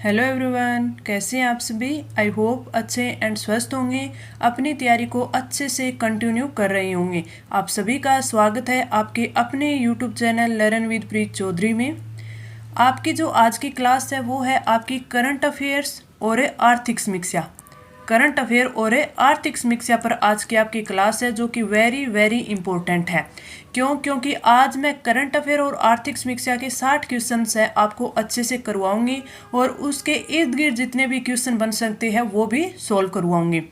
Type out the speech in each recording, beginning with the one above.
Hello everyone, कैसे हैं आप सभी। आई होप अच्छे एंड स्वस्थ होंगे, अपनी तैयारी को अच्छे से कंटिन्यू कर रहे होंगे। आप सभी का स्वागत है आपके अपने यूट्यूब चैनल लर्न विद प्रीत चौधरी में। आपकी जो आज की क्लास है वो है आपकी करंट अफेयर्स और आर्थिक समीक्षा। करंट अफेयर और आर्थिक समीक्षा पर आज की आपकी क्लास है जो कि वेरी वेरी इंपॉर्टेंट है। क्योंकि आज मैं करंट अफेयर और आर्थिक समीक्षा के 60 क्वेश्चंस है आपको अच्छे से करवाऊंगी और उसके इर्द गिर्द जितने भी क्वेश्चन बन सकते हैं वो भी सोल्व करवाऊंगी।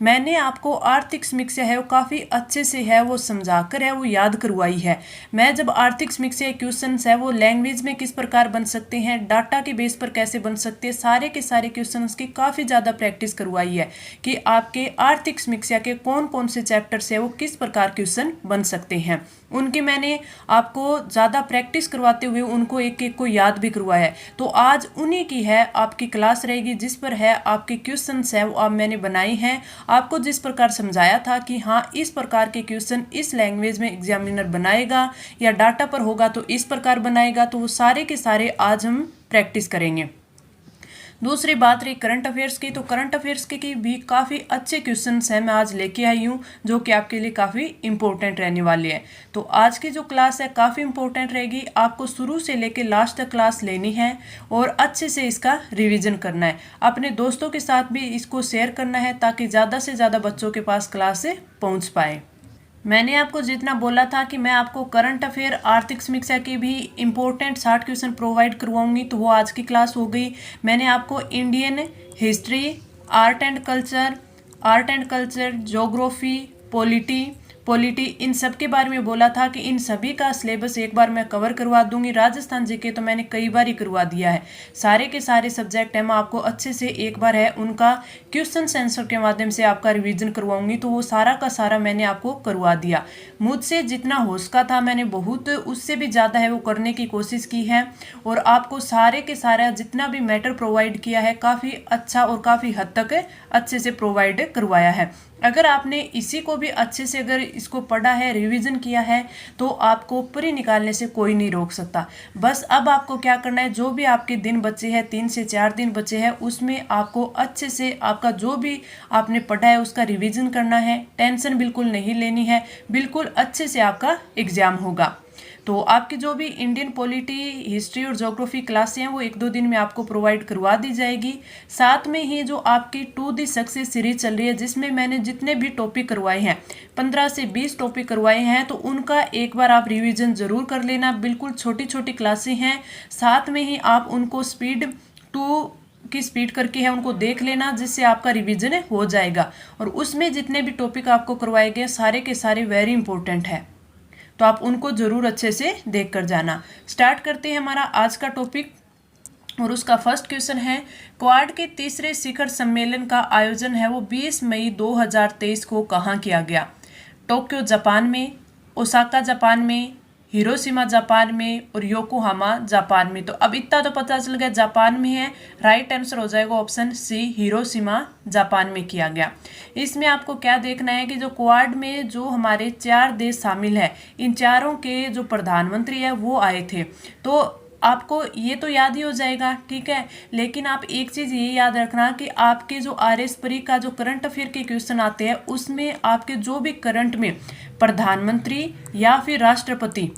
मैंने आपको आर्थिक समीक्षा है वो काफ़ी अच्छे से है वो समझा कर है वो याद करवाई है। मैं जब आर्थिक समीक्षा क्वेश्चन है वो लैंग्वेज में किस प्रकार बन सकते हैं, डाटा के बेस पर कैसे बन सकते हैं, सारे के सारे क्वेश्चन की काफ़ी ज़्यादा प्रैक्टिस करवाई है कि आपके आर्थिक समीक्षा के कौन कौन से चैप्टर से वो किस प्रकार क्वेश्चन बन सकते हैं। उनकी मैंने आपको ज़्यादा प्रैक्टिस करवाते हुए उनको एक एक को याद भी करवाया है। तो आज उन्हीं की है आपकी क्लास रहेगी जिस पर है आपके क्वेश्चंस है वो आप मैंने बनाई हैं। आपको जिस प्रकार समझाया था कि हाँ इस प्रकार के क्वेश्चन इस लैंग्वेज में एग्जामिनर बनाएगा या डाटा पर होगा तो इस प्रकार बनाएगा, तो वो सारे के सारे आज हम प्रैक्टिस करेंगे। दूसरी बात रही करंट अफेयर्स की, तो करंट अफेयर्स के भी काफ़ी अच्छे क्वेश्चंस हैं मैं आज लेके आई हूँ जो कि आपके लिए काफ़ी इंपॉर्टेंट रहने वाले हैं। तो आज की जो क्लास है काफ़ी इंपॉर्टेंट रहेगी, आपको शुरू से लेके लास्ट तक क्लास लेनी है और अच्छे से इसका रिविजन करना है। अपने दोस्तों के साथ भी इसको शेयर करना है ताकि ज़्यादा से ज़्यादा बच्चों के पास क्लास से पहुँच पाए। मैंने आपको जितना बोला था कि मैं आपको करंट अफेयर आर्थिक समीक्षा के भी इम्पोर्टेंट 60 क्वेश्चन प्रोवाइड करवाऊंगी, तो वो आज की क्लास हो गई। मैंने आपको Indian history, art and culture, geography, polity इन सब के बारे में बोला था कि इन सभी का सिलेबस एक बार मैं कवर करवा दूंगी। राजस्थान जीके तो मैंने कई बार ही करवा दिया है। सारे के सारे सब्जेक्ट है मैं आपको अच्छे से एक बार है उनका क्वेश्चन आंसर के माध्यम से आपका रिवीजन करवाऊंगी, तो वो सारा का सारा मैंने आपको करवा दिया। मुझसे जितना हो सका था मैंने बहुत उससे भी ज़्यादा है वो करने की कोशिश की है और आपको सारे के सारा जितना भी मैटर प्रोवाइड किया है काफ़ी अच्छा और काफ़ी हद तक अच्छे से प्रोवाइड करवाया है। अगर आपने इसी को भी अच्छे से अगर इसको पढ़ा है, रिवीजन किया है, तो आपको प्री निकालने से कोई नहीं रोक सकता। बस अब आपको क्या करना है, जो भी आपके दिन बचे हैं 3 से 4 दिन बचे हैं उसमें आपको अच्छे से आपका जो भी आपने पढ़ा है उसका रिवीजन करना है। टेंशन बिल्कुल नहीं लेनी है, बिल्कुल अच्छे से आपका एग्जाम होगा। तो आपकी जो भी इंडियन पॉलिटी, हिस्ट्री और ज्योग्राफी क्लासें हैं वो 1-2 दिन में आपको प्रोवाइड करवा दी जाएगी। साथ में ही जो आपकी टू दी सक्सेस सीरीज चल रही है जिसमें मैंने जितने भी टॉपिक करवाए हैं 15 से 20 टॉपिक करवाए हैं, तो उनका एक बार आप रिवीजन जरूर कर लेना। बिल्कुल छोटी छोटी क्लासें हैं, साथ में ही आप उनको स्पीड 2 की स्पीड करके है उनको देख लेना जिससे आपका रिवीजन हो जाएगा। और उसमें जितने भी टॉपिक आपको करवाए गए सारे के सारे वेरी इंपॉर्टेंट है, तो आप उनको जरूर अच्छे से देख कर जाना। स्टार्ट करते हैं हमारा आज का टॉपिक और उसका फर्स्ट क्वेश्चन है, क्वाड के तीसरे शिखर सम्मेलन का आयोजन है वो 20 मई 2023 को कहाँ किया गया। टोक्यो जापान में, ओसाका जापान में, हिरोशिमा जापान में और योकोहामा जापान में। तो अब इतना तो पता चल गया जापान में है, राइट आंसर हो जाएगा ऑप्शन सी, हिरोशिमा जापान में किया गया। इसमें आपको क्या देखना है कि जो क्वाड में जो हमारे 4 देश शामिल है इन चारों के जो प्रधानमंत्री है वो आए थे। तो आपको ये तो याद ही हो जाएगा, ठीक है। लेकिन आप एक चीज़ ये याद रखना कि आपके जो RS परी का जो करंट अफेयर के क्वेश्चन आते हैं उसमें आपके जो भी करंट में प्रधानमंत्री या फिर राष्ट्रपति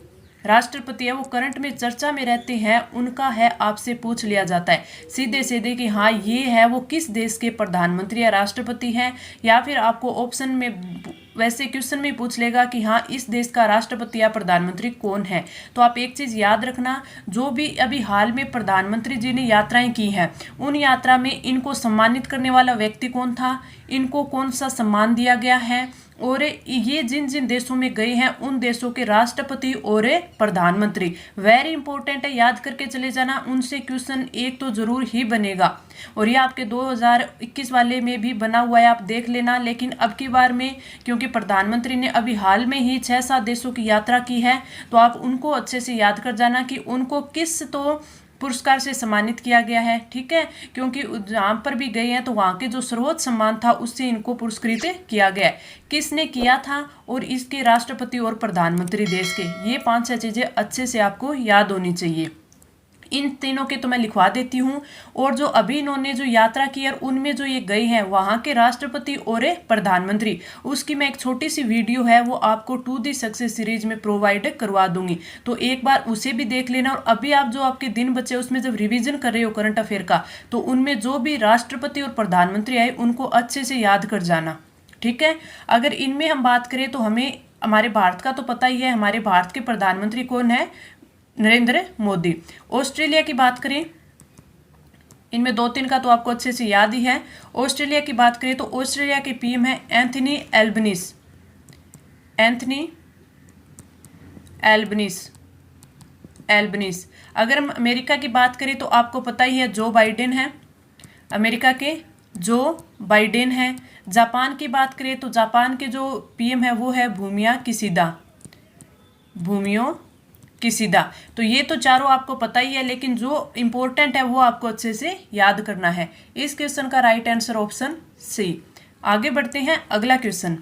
है वो करंट में चर्चा में रहते हैं उनका है आपसे पूछ लिया जाता है सीधे सीधे कि हाँ ये है वो किस देश के प्रधानमंत्री या राष्ट्रपति हैं, या फिर आपको ऑप्शन में वैसे क्वेश्चन में पूछ लेगा कि हाँ इस देश का राष्ट्रपति या प्रधानमंत्री कौन है। तो आप एक चीज़ याद रखना, जो भी अभी हाल में प्रधानमंत्री जी ने यात्राएं की हैं उन यात्रा में इनको सम्मानित करने वाला व्यक्ति कौन था, इनको कौन सा सम्मान दिया गया है, और ये जिन जिन देशों में गए हैं उन देशों के राष्ट्रपति और प्रधानमंत्री वेरी इंपॉर्टेंट है, याद करके चले जाना। उनसे क्वेश्चन एक तो जरूर ही बनेगा और ये आपके 2021 वाले में भी बना हुआ है, आप देख लेना। लेकिन अब की बार में क्योंकि प्रधानमंत्री ने अभी हाल में ही 6-7 देशों की यात्रा की है तो आप उनको अच्छे से याद कर जाना कि उनको किस तो पुरस्कार से सम्मानित किया गया है, ठीक है। क्योंकि जहाँ पर भी गए हैं तो वहाँ के जो सर्वोच्च सम्मान था उससे इनको पुरस्कृत किया गया है, किसने किया था और इसके राष्ट्रपति और प्रधानमंत्री देश के, ये 5-6 चीज़ें अच्छे से आपको याद होनी चाहिए। इन तीनों के तो मैं लिखवा देती हूँ। और जो अभी इन्होंने जो यात्रा की और उनमें जो ये गए हैं वहाँ के राष्ट्रपति और प्रधानमंत्री, उसकी मैं एक छोटी सी वीडियो है वो आपको टू दी सक्सेस सीरीज में प्रोवाइड करवा दूंगी, तो एक बार उसे भी देख लेना। और अभी आप जो आपके दिन बचे उसमें जब रिवीजन कर रहे हो करंट अफेयर का, तो उनमें जो भी राष्ट्रपति और प्रधानमंत्री आए उनको अच्छे से याद कर जाना, ठीक है। अगर इनमें हम बात करें तो हमें हमारे भारत का तो पता ही है, हमारे भारत के प्रधानमंत्री कौन है, नरेंद्र मोदी। ऑस्ट्रेलिया की बात करें, इनमें 2-3 का तो आपको अच्छे से याद ही है। ऑस्ट्रेलिया की बात करें तो ऑस्ट्रेलिया के पीएम है एंथनी एल्बनीज, एंथनी एल्बनीज। अगर हम अमेरिका की बात करें तो आपको पता ही है जो बाइडेन है, अमेरिका के जो बाइडेन है। जापान की बात करें तो जापान के जो पीएम है वो है भूमियो किशिदा। तो ये तो चारों आपको पता ही है, लेकिन जो इंपॉर्टेंट है वो आपको अच्छे से याद करना है। इस क्वेश्चन का राइट आंसर ऑप्शन सी। आगे बढ़ते हैं, अगला क्वेश्चन।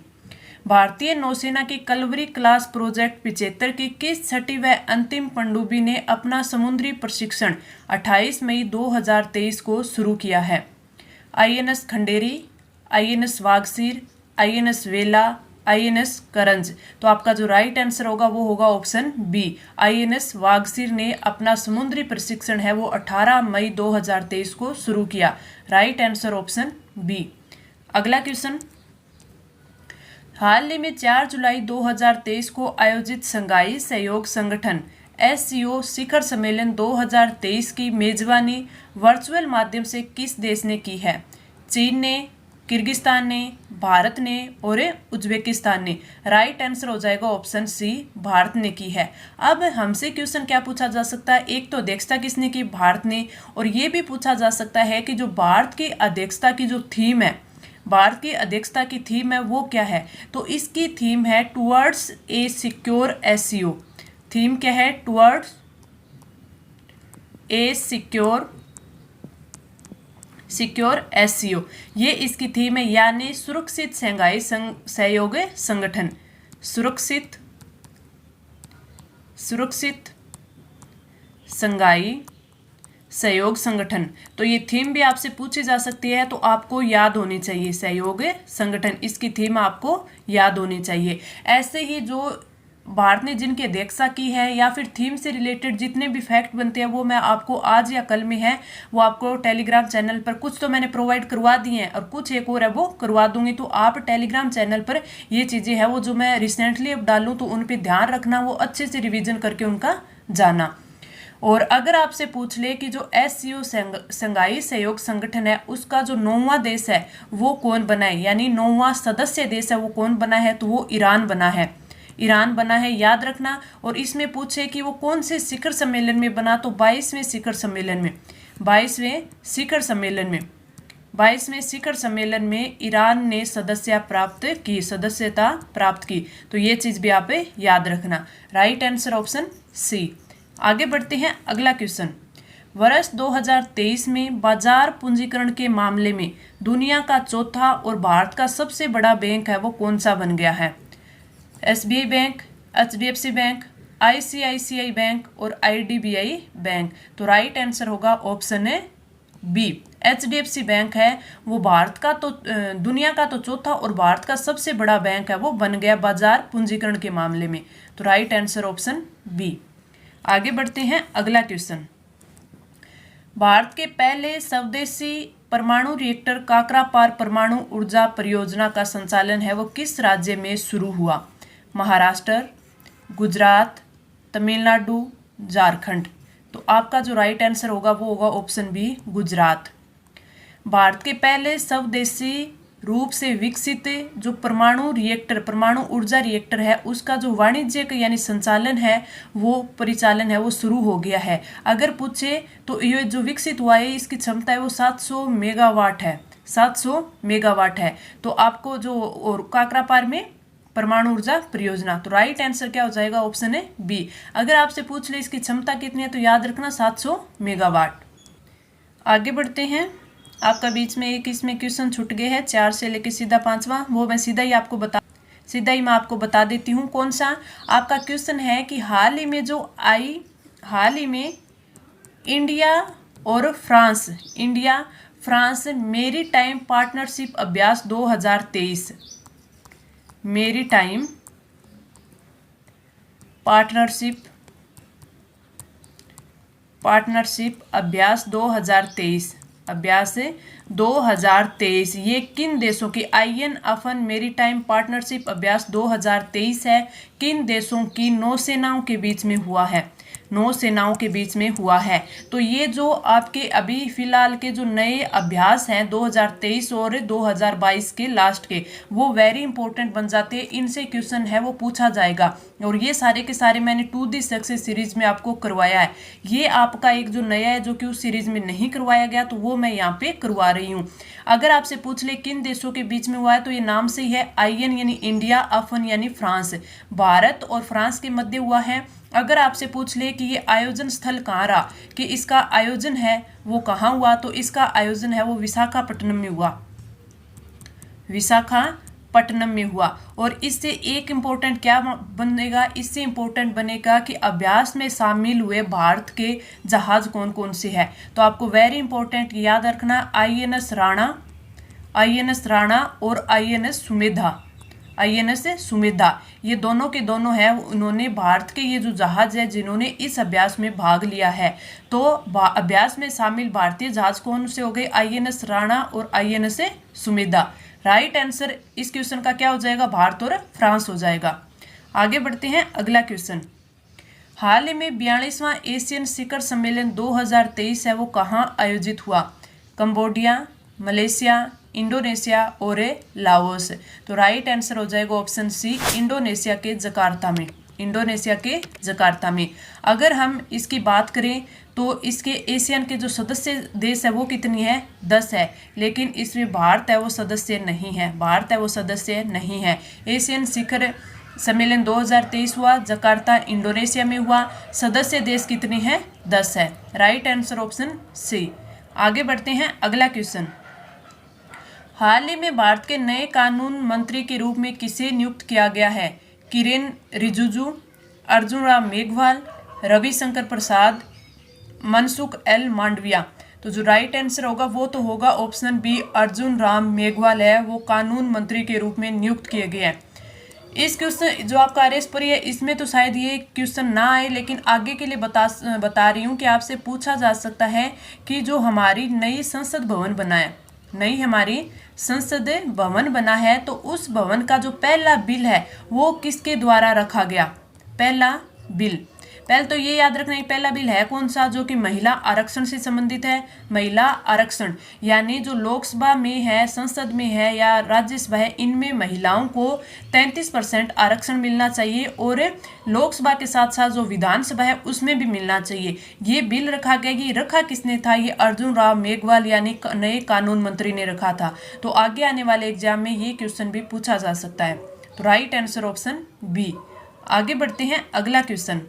भारतीय नौसेना की कलवरी क्लास प्रोजेक्ट 75 की किस छठी व अंतिम पनडुब्बी ने अपना समुद्री प्रशिक्षण 28 मई 2023 को शुरू किया है? INS Khanderi, INS Vagsheer, INS वेला, INS करंज। तो आपका जो राइट आंसर होगा वो होगा ऑप्शन बी, INS वागसीर ने अपना समुद्री प्रशिक्षण है वो 18 मई 2023 को शुरू किया। Right answer option B. अगला क्वेश्चन। हाल ही में 4 जुलाई 2023 को आयोजित शंघाई सहयोग संगठन SCO शिखर सम्मेलन 2023 की मेजबानी वर्चुअल माध्यम से किस देश ने की है? चीन ने, किर्गिस्तान ने, भारत ने और उज्बेकिस्तान ने। राइट आंसर हो जाएगा ऑप्शन सी, भारत ने की है। अब हमसे क्वेश्चन क्या पूछा जा सकता है, एक तो अध्यक्षता किसने की, भारत ने, और ये भी पूछा जा सकता है कि जो भारत की अध्यक्षता की जो थीम है, भारत की अध्यक्षता की थीम है वो क्या है? तो इसकी थीम है towards a secure SCO। Theme क्या है? टुवर्ड्स ए सिक्योर SCO, ये इसकी थीम है, यानी सुरक्षित शंघाई सहयोग संगठन, सुरक्षित शंघाई सहयोग संगठन। तो ये थीम भी आपसे पूछी जा सकती है, तो आपको याद होनी चाहिए, सहयोग संगठन, इसकी थीम आपको याद होनी चाहिए। ऐसे ही जो भारत ने जिनकी अध्यक्षता की है या फिर थीम से रिलेटेड जितने भी फैक्ट बनते हैं वो मैं आपको आज या कल में है वो आपको टेलीग्राम चैनल पर, कुछ तो मैंने प्रोवाइड करवा दिए हैं और कुछ एक और है वो करवा दूंगी। तो आप टेलीग्राम चैनल पर ये चीज़ें हैं वो जो मैं रिसेंटली अब डालूँ तो उन पर ध्यान रखना, वो अच्छे से रिविजन करके उनका जाना। और अगर आपसे पूछ ले कि जो SCO शंघाई सहयोग संगठन है उसका जो 9वां देश है वो कौन बना है, यानी 9वां सदस्य देश है वो कौन बना है, तो वो ईरान बना है, ईरान बना है, याद रखना। और इसमें पूछे कि वो कौन से शिखर सम्मेलन में बना, तो 22वें शिखर सम्मेलन में ईरान ने सदस्यता प्राप्त की। तो ये चीज़ भी आप याद रखना। Right answer option C. आगे बढ़ते हैं, अगला क्वेश्चन। वर्ष 2023 में बाजार पूंजीकरण के मामले में दुनिया का चौथा और भारत का सबसे बड़ा बैंक है वो कौन सा बन गया है? SBI bank, HDFC bank, ICICI bank और IDBI बैंक। तो राइट आंसर होगा ऑप्शन है बी, HDFC बैंक है वो भारत का तो दुनिया का तो चौथा और भारत का सबसे बड़ा बैंक है वो बन गया बाजार पूंजीकरण के मामले में। तो राइट आंसर ऑप्शन बी। आगे बढ़ते हैं, अगला क्वेश्चन। भारत के पहले स्वदेशी परमाणु रिएक्टर काकरापार परमाणु ऊर्जा परियोजना का संचालन है वो किस राज्य में शुरू हुआ? महाराष्ट्र, गुजरात, तमिलनाडु, झारखंड। तो आपका जो राइट आंसर होगा वो होगा ऑप्शन बी, गुजरात। भारत के पहले स्वदेशी रूप से विकसित जो परमाणु ऊर्जा रिएक्टर है उसका जो वाणिज्यिक यानी संचालन है वो परिचालन है वो शुरू हो गया है। अगर पूछे तो ये जो विकसित हुआ है इसकी क्षमता है वो 700 मेगावाट है, 700 मेगावाट है। तो आपको जो और काकरापार में परमाणु ऊर्जा परियोजना, तो राइट आंसर क्या हो जाएगा? ऑप्शन है बी। अगर आपसे पूछ ले इसकी क्षमता कितनी है तो याद रखना 700 मेगावाट। आगे बढ़ते हैं, आपका बीच में एक इसमें क्वेश्चन छूट गए हैं 4 से लेके सीधा 5वां, वो मैं सीधा ही मैं आपको बता देती हूँ कौन सा। आपका क्वेश्चन है कि हाल ही में इंडिया और France, India France maritime partnership अभ्यास 2023, मेरीटाइम पार्टनरशिप अभ्यास 2023, अभ्यास 2023 ये किन देशों की, आईएन अफन मेरीटाइम पार्टनरशिप अभ्यास 2023 है, किन देशों की नौसेनाओं के बीच में हुआ है, नौसेनाओं के बीच में हुआ है। तो ये जो आपके अभी फिलहाल के जो नए अभ्यास हैं 2023 और 2022 के लास्ट के, वो वेरी इंपॉर्टेंट बन जाते हैं, इनसे क्वेश्चन है वो पूछा जाएगा। और ये सारे के सारे मैंने 2D सक्सेस सीरीज में आपको करवाया है। ये आपका एक जो नया है जो कि उस सीरीज में नहीं करवाया गया, तो वो मैं यहाँ पे करवा रही हूँ। अगर आपसे पूछ ले किन देशों के बीच में हुआ है, तो ये नाम से ही है, आईएन यानी इंडिया, अफन यानी फ्रांस, भारत और फ्रांस के मध्य हुआ है। अगर आपसे पूछ ले कि ये आयोजन स्थल कहाँ रहा, कि इसका आयोजन है वो कहाँ हुआ, तो इसका आयोजन है वो विशाखापट्टनम में हुआ, विशाखापट्टनम में हुआ। और इससे एक इम्पोर्टेंट क्या बनेगा, इससे इम्पोर्टेंट बनेगा कि अभ्यास में शामिल हुए भारत के जहाज कौन कौन से हैं। तो आपको वेरी इंपॉर्टेंट याद रखना, आईएनएस राणा और आईएनएस सुमेधा, ये दोनों के दोनों हैं, उन्होंने भारत के ये जो जहाज है जिन्होंने इस अभ्यास में भाग लिया है। तो अभ्यास में शामिल भारतीय जहाज कौन से हो गए, आईएनएस राणा और आईएनएस सुमेधा। राइट आंसर इस क्वेश्चन का क्या हो जाएगा, भारत और फ्रांस हो जाएगा। आगे बढ़ते हैं, अगला क्वेश्चन। हाल ही में 42वां एशियन शिखर सम्मेलन 2023 है वो कहाँ आयोजित हुआ, कंबोडिया, मलेशिया, इंडोनेशिया और लाओस। तो राइट आंसर हो जाएगा ऑप्शन सी, इंडोनेशिया के जकार्ता में। अगर हम इसकी बात करें तो इसके एशियन के जो सदस्य देश है वो कितनी है, 10 है, लेकिन इसमें भारत है वो सदस्य नहीं है। एशियन शिखर सम्मेलन 2023 हुआ, जकार्ता इंडोनेशिया में हुआ, सदस्य देश कितने हैं, 10 है। Right answer option C. आगे बढ़ते हैं, अगला क्वेश्चन। हाल ही में भारत के नए कानून मंत्री के रूप में किसे नियुक्त किया गया है, किरेन रिजिजू, अर्जुन राम मेघवाल, रविशंकर प्रसाद, मनसुख एल मांडविया। तो जो राइट आंसर होगा वो तो होगा ऑप्शन बी, अर्जुन राम मेघवाल है वो कानून मंत्री के रूप में नियुक्त किए गए हैं। इस क्वेश्चन जो आपका आरएसपुरी है इसमें तो शायद ये क्वेश्चन ना आए, लेकिन आगे के लिए बता रही हूँ कि आपसे पूछा जा सकता है कि जो हमारी नई संसद भवन बना है तो उस भवन का जो पहला बिल है वो किसके द्वारा रखा गया, पहले तो ये याद रखना, पहला बिल है कौन सा, जो कि महिला आरक्षण से संबंधित है। महिला आरक्षण यानी जो लोकसभा में है, संसद में है या राज्यसभा है, इनमें महिलाओं को 33% आरक्षण मिलना चाहिए और लोकसभा के साथ साथ जो विधानसभा है उसमें भी मिलना चाहिए। ये बिल रखा गया, ये रखा किसने था, ये अर्जुन राम मेघवाल यानी नए कानून मंत्री ने रखा था। तो आगे आने वाले एग्जाम में ये क्वेश्चन भी पूछा जा सकता है। तो राइट आंसर ऑप्शन बी। आगे बढ़ते हैं, अगला क्वेश्चन।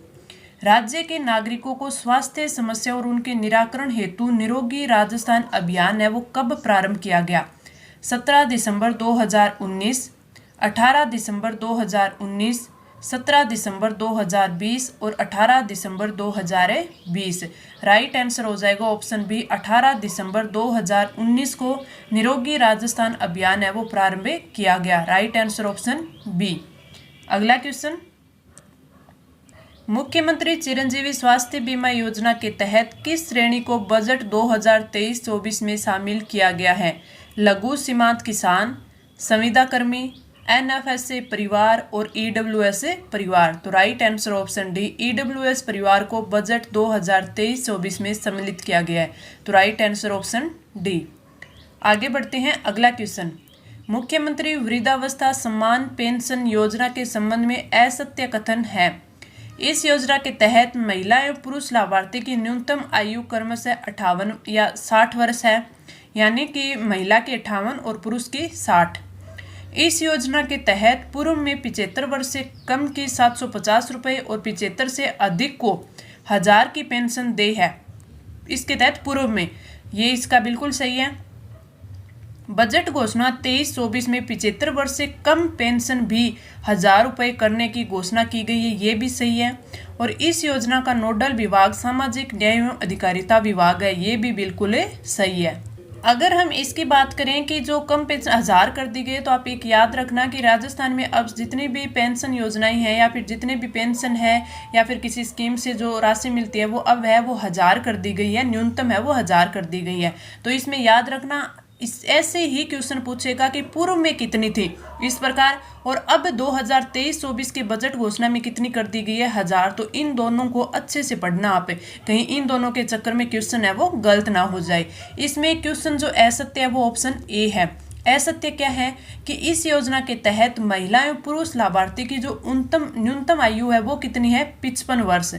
राज्य के नागरिकों को स्वास्थ्य समस्या और उनके निराकरण हेतु निरोगी राजस्थान अभियान है वो कब प्रारंभ किया गया, 17 दिसंबर 2019, 18 दिसंबर 2019, 17 दिसंबर 2020 और 18 दिसंबर 2020। राइट आंसर हो जाएगा ऑप्शन बी, 18 दिसंबर 2019 को निरोगी राजस्थान अभियान है वो प्रारंभ किया गया। Right answer option B. अगला क्वेश्चन। मुख्यमंत्री चिरंजीवी स्वास्थ्य बीमा योजना के तहत किस श्रेणी को बजट 2023-24 में शामिल किया गया है, लघु सीमांत किसान, संविदा कर्मी, एनएफएसए परिवार और ईडब्ल्यूएस परिवार। तो right answer option D, EWS परिवार को बजट 2023-24 में सम्मिलित किया गया है। तो राइट आंसर ऑप्शन डी। आगे बढ़ते हैं, अगला क्वेश्चन। मुख्यमंत्री वृद्धावस्था सम्मान पेंशन योजना के संबंध में असत्य कथन है। इस योजना के तहत महिला एवं पुरुष लाभार्थी की न्यूनतम आयु क्रमशः 58 या 60 वर्ष है, यानी कि महिला की 58 और पुरुष की 60। इस योजना के तहत पूर्व में 75 वर्ष से कम की 750 रुपये और 75 से अधिक को 1000 की पेंशन दे है। इसके तहत पूर्व में, ये इसका बिल्कुल सही है, बजट घोषणा 23-24 में 75 वर्ष से कम पेंशन भी 1000 रुपये करने की घोषणा की गई है, ये भी सही है। और इस योजना का नोडल विभाग सामाजिक न्याय एवं अधिकारिता विभाग है, ये भी बिल्कुल सही है। अगर हम इसकी बात करें कि जो कम पेंशन 1000 कर दी गई, तो आप एक याद रखना कि राजस्थान में अब जितनी भी पेंशन योजनाएं हैं या फिर जितने भी पेंशन है या फिर किसी स्कीम से जो राशि मिलती है वो अब है वो 1000 कर दी गई है, न्यूनतम है वो 1000 कर दी गई है। तो इसमें याद रखना, इस ऐसे ही क्वेश्चन पूछेगा कि पूर्व में कितनी थी इस प्रकार, और अब 2023-24 के बजट घोषणा में कितनी कर दी गई है 1000। तो इन दोनों को अच्छे से पढ़ना आप, कहीं इन दोनों के चक्कर में क्वेश्चन है वो गलत ना हो जाए। इसमें क्वेश्चन जो असत्य है वो ऑप्शन ए है। असत्य क्या है कि इस योजना के तहत महिला एवं पुरुष लाभार्थी की जो न्यूनतम आयु है वो कितनी है 55 वर्ष,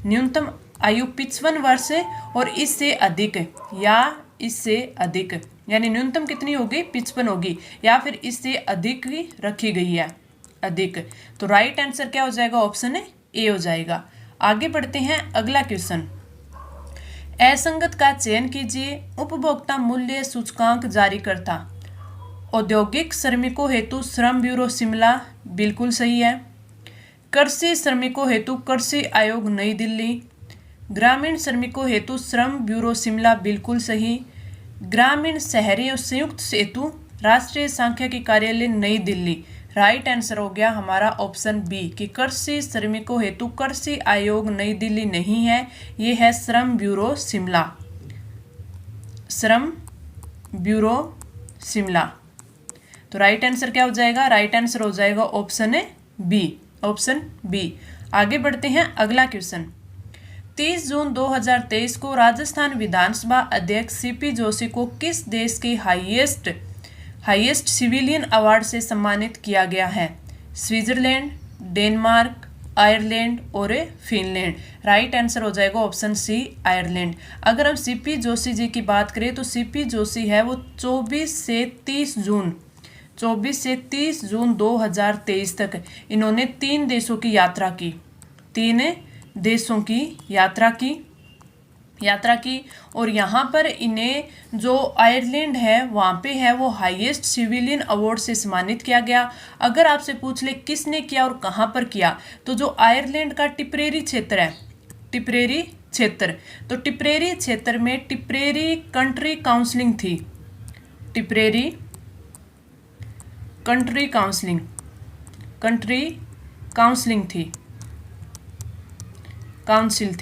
न्यूनतम आयु 55 वर्ष और इससे अधिक या इससे अधिक, यानी न्यूनतम कितनी होगी 55 होगी या फिर इससे अधिक ही रखी गई है, अधिक। तो राइट आंसर क्या हो जाएगा, ऑप्शन ए हो जाएगा। आगे बढ़ते हैं, अगला क्वेश्चन। असंगत का चयन कीजिए। उपभोक्ता मूल्य सूचकांक जारी करता औद्योगिक श्रमिकों हेतु श्रम ब्यूरो शिमला, बिल्कुल सही है। कृषि श्रमिकों हेतु कृषि आयोग नई दिल्ली। ग्रामीण श्रमिकों हेतु श्रम ब्यूरो शिमला, बिल्कुल सही। ग्रामीण शहरी और संयुक्त हेतु राष्ट्रीय सांख्यिकी कार्यालय नई दिल्ली। राइट आंसर हो गया हमारा ऑप्शन बी कि कृषि श्रमिकों हेतु कृषि आयोग नई दिल्ली नहीं है, ये है श्रम ब्यूरो शिमला, श्रम ब्यूरो शिमला। तो राइट आंसर क्या हो जाएगा, राइट आंसर हो जाएगा ऑप्शन बी, ऑप्शन बी। आगे बढ़ते हैं, अगला क्वेश्चन। 30 जून 2023 को राजस्थान विधानसभा अध्यक्ष सीपी जोशी को किस देश के हाईएस्ट सिविलियन अवार्ड से सम्मानित किया गया है? स्विट्जरलैंड, डेनमार्क, आयरलैंड और फिनलैंड। राइट आंसर हो जाएगा ऑप्शन सी, आयरलैंड। अगर हम सीपी जोशी जी की बात करें तो सीपी जोशी है वो 24 से 30 जून 2023 तक इन्होंने 3 देशों की यात्रा की, 3 देशों की यात्रा की और यहाँ पर इन्हें जो आयरलैंड है वहाँ पे है वो हाईएस्ट सिविलियन अवार्ड से सम्मानित किया गया। अगर आपसे पूछ ले किसने किया और कहाँ पर किया, तो जो आयरलैंड का टिप्रेरी क्षेत्र है, टिप्रेरी क्षेत्र, तो टिप्रेरी क्षेत्र में टिप्रेरी कंट्री काउंसिलिंग थी, टिप्रेरी कंट्री काउंसिलिंग थी, काउंसिल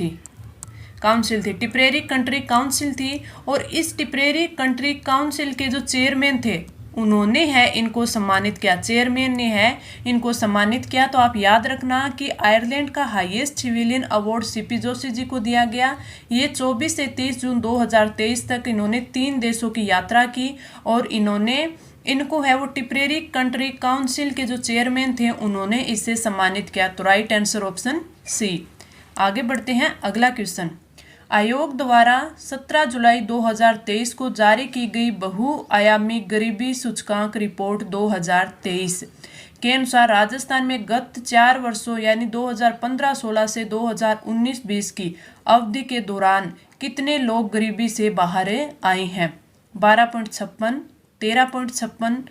थी, टिप्रेरी कंट्री काउंसिल थी। और इस टिप्रेरी कंट्री काउंसिल के जो चेयरमैन थे उन्होंने है इनको सम्मानित किया, चेयरमैन ने है इनको सम्मानित किया। तो आप याद रखना कि आयरलैंड का highest civilian award C P Joshi ji को दिया गया। ये 24 से 30 जून 2023 तक इन्होंने 3 देशों की यात्रा की और इनको है वो टिप्रेरी कंट्री काउंसिल के जो चेयरमैन थे उन्होंने इससे सम्मानित किया। तो राइट आंसर ऑप्शन सी। आगे बढ़ते हैं, अगला क्वेश्चन। आयोग द्वारा 17 जुलाई 2023 को जारी की गई बहुआयामी गरीबी सूचकांक रिपोर्ट 2023 के अनुसार राजस्थान में गत 4 वर्षों यानी 2015-16 से 2019-20 की अवधि के दौरान कितने लोग गरीबी से बाहर आए हैं? 12.56, 13.56,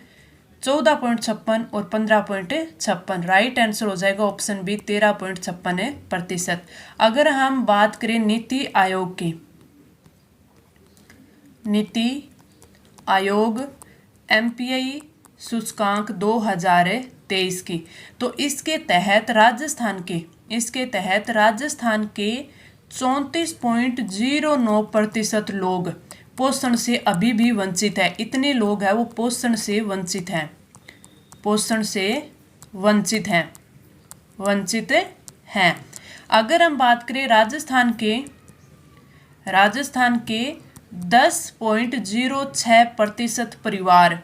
14.56 और 15.56। राइट आंसर हो जाएगा ऑप्शन बी 13.56%। अगर हम बात करें नीति आयोग की, नीति आयोग MPI सूचकांक 2023 की, तो इसके तहत राजस्थान के 34.09% लोग पोषण से अभी भी वंचित है। इतने लोग हैं वो पोषण से वंचित हैं। अगर हम बात करें राजस्थान के 10.06% परिवार,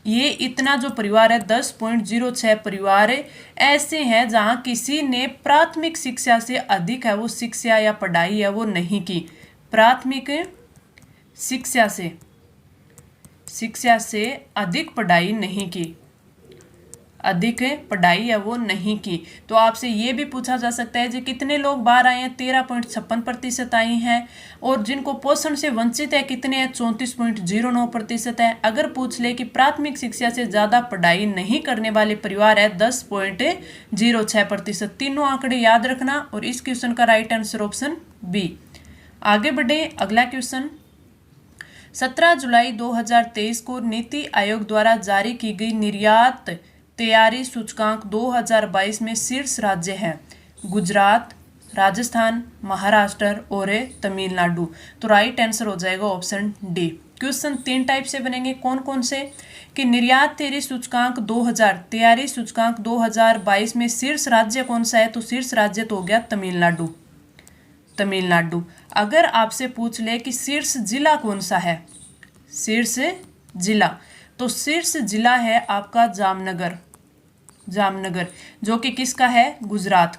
ये इतना जो परिवार है 10.06 परिवार ऐसे हैं जहाँ किसी ने प्राथमिक शिक्षा से अधिक है वो शिक्षा या पढ़ाई है वो नहीं की, प्राथमिक शिक्षा से अधिक पढ़ाई नहीं की, अधिक पढ़ाई है वो नहीं की। तो आपसे ये भी पूछा जा सकता है जी कितने लोग बाहर आए हैं, 13.56% आई हैं। और जिनको पोषण से वंचित है कितने हैं, 34.09% है। अगर पूछ ले कि प्राथमिक शिक्षा से ज़्यादा पढ़ाई नहीं करने वाले परिवार है 10.06%। तीनों आंकड़े याद रखना। और इस क्वेश्चन का राइट आंसर ऑप्शन बी। आगे बढ़े, अगला क्वेश्चन। 17 जुलाई 2023 को नीति आयोग द्वारा जारी की गई निर्यात तैयारी सूचकांक 2022 में शीर्ष राज्य हैं गुजरात, राजस्थान, महाराष्ट्र और तमिलनाडु। तो राइट आंसर हो जाएगा ऑप्शन डी। क्वेश्चन 3 टाइप से बनेंगे, कौन कौन से, कि निर्यात तैयारी सूचकांक 2022 में शीर्ष राज्य कौन सा है, तो शीर्ष राज्य तो हो गया तमिलनाडु। अगर आपसे पूछ ले कि शीर्ष जिला कौन सा है, शीर्ष जिला, तो शीर्ष जिला है आपका जामनगर, जो कि किसका है, गुजरात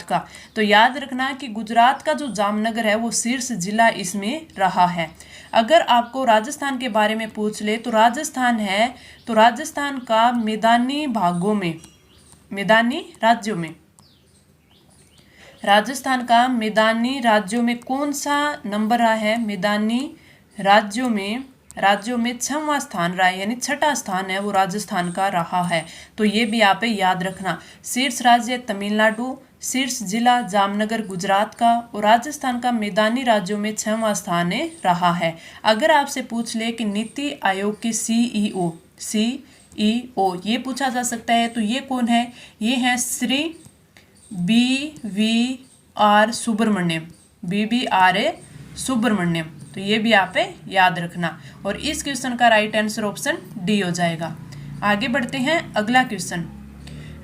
का। तो याद रखना कि गुजरात का जो जामनगर है वो शीर्ष जिला इसमें रहा है। अगर आपको राजस्थान के बारे में पूछ ले तो राजस्थान है, तो राजस्थान का मैदानी राज्यों में कौन सा नंबर रहा है, मैदानी राज्यों में 6वां स्थान रहा है, यानी 6ठा स्थान है वो राजस्थान का रहा है। तो ये भी आप याद रखना। शीर्ष राज्य तमिलनाडु, शीर्ष जिला जामनगर गुजरात का, और राजस्थान का मैदानी राज्यों में 6वां स्थान रहा है। अगर आपसे पूछ ले कि नीति आयोग के सीईओ ये पूछा जा सकता है, तो ये कौन है, ये है श्री BVR सुब्रमण्यम। तो ये भी आप याद रखना। और इस क्वेश्चन का राइट आंसर ऑप्शन डी हो जाएगा। आगे बढ़ते हैं, अगला क्वेश्चन।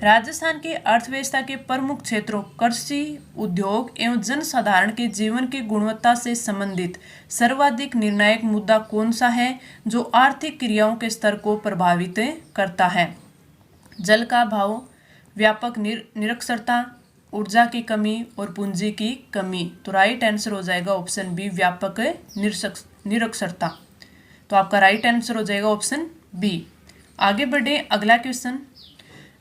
राजस्थान की अर्थव्यवस्था के प्रमुख क्षेत्रों कृषि, उद्योग एवं जनसाधारण के जीवन की गुणवत्ता से संबंधित सर्वाधिक निर्णायक मुद्दा कौन सा है जो आर्थिक क्रियाओं के स्तर को प्रभावित करता है? जल का अभाव, व्यापक निरक्षरता, ऊर्जा की कमी और पूंजी की कमी। तो राइट आंसर हो जाएगा ऑप्शन बी, व्यापक निरक्षरता। तो आपका राइट आंसर हो जाएगा ऑप्शन बी। आगे बढ़े, अगला क्वेश्चन।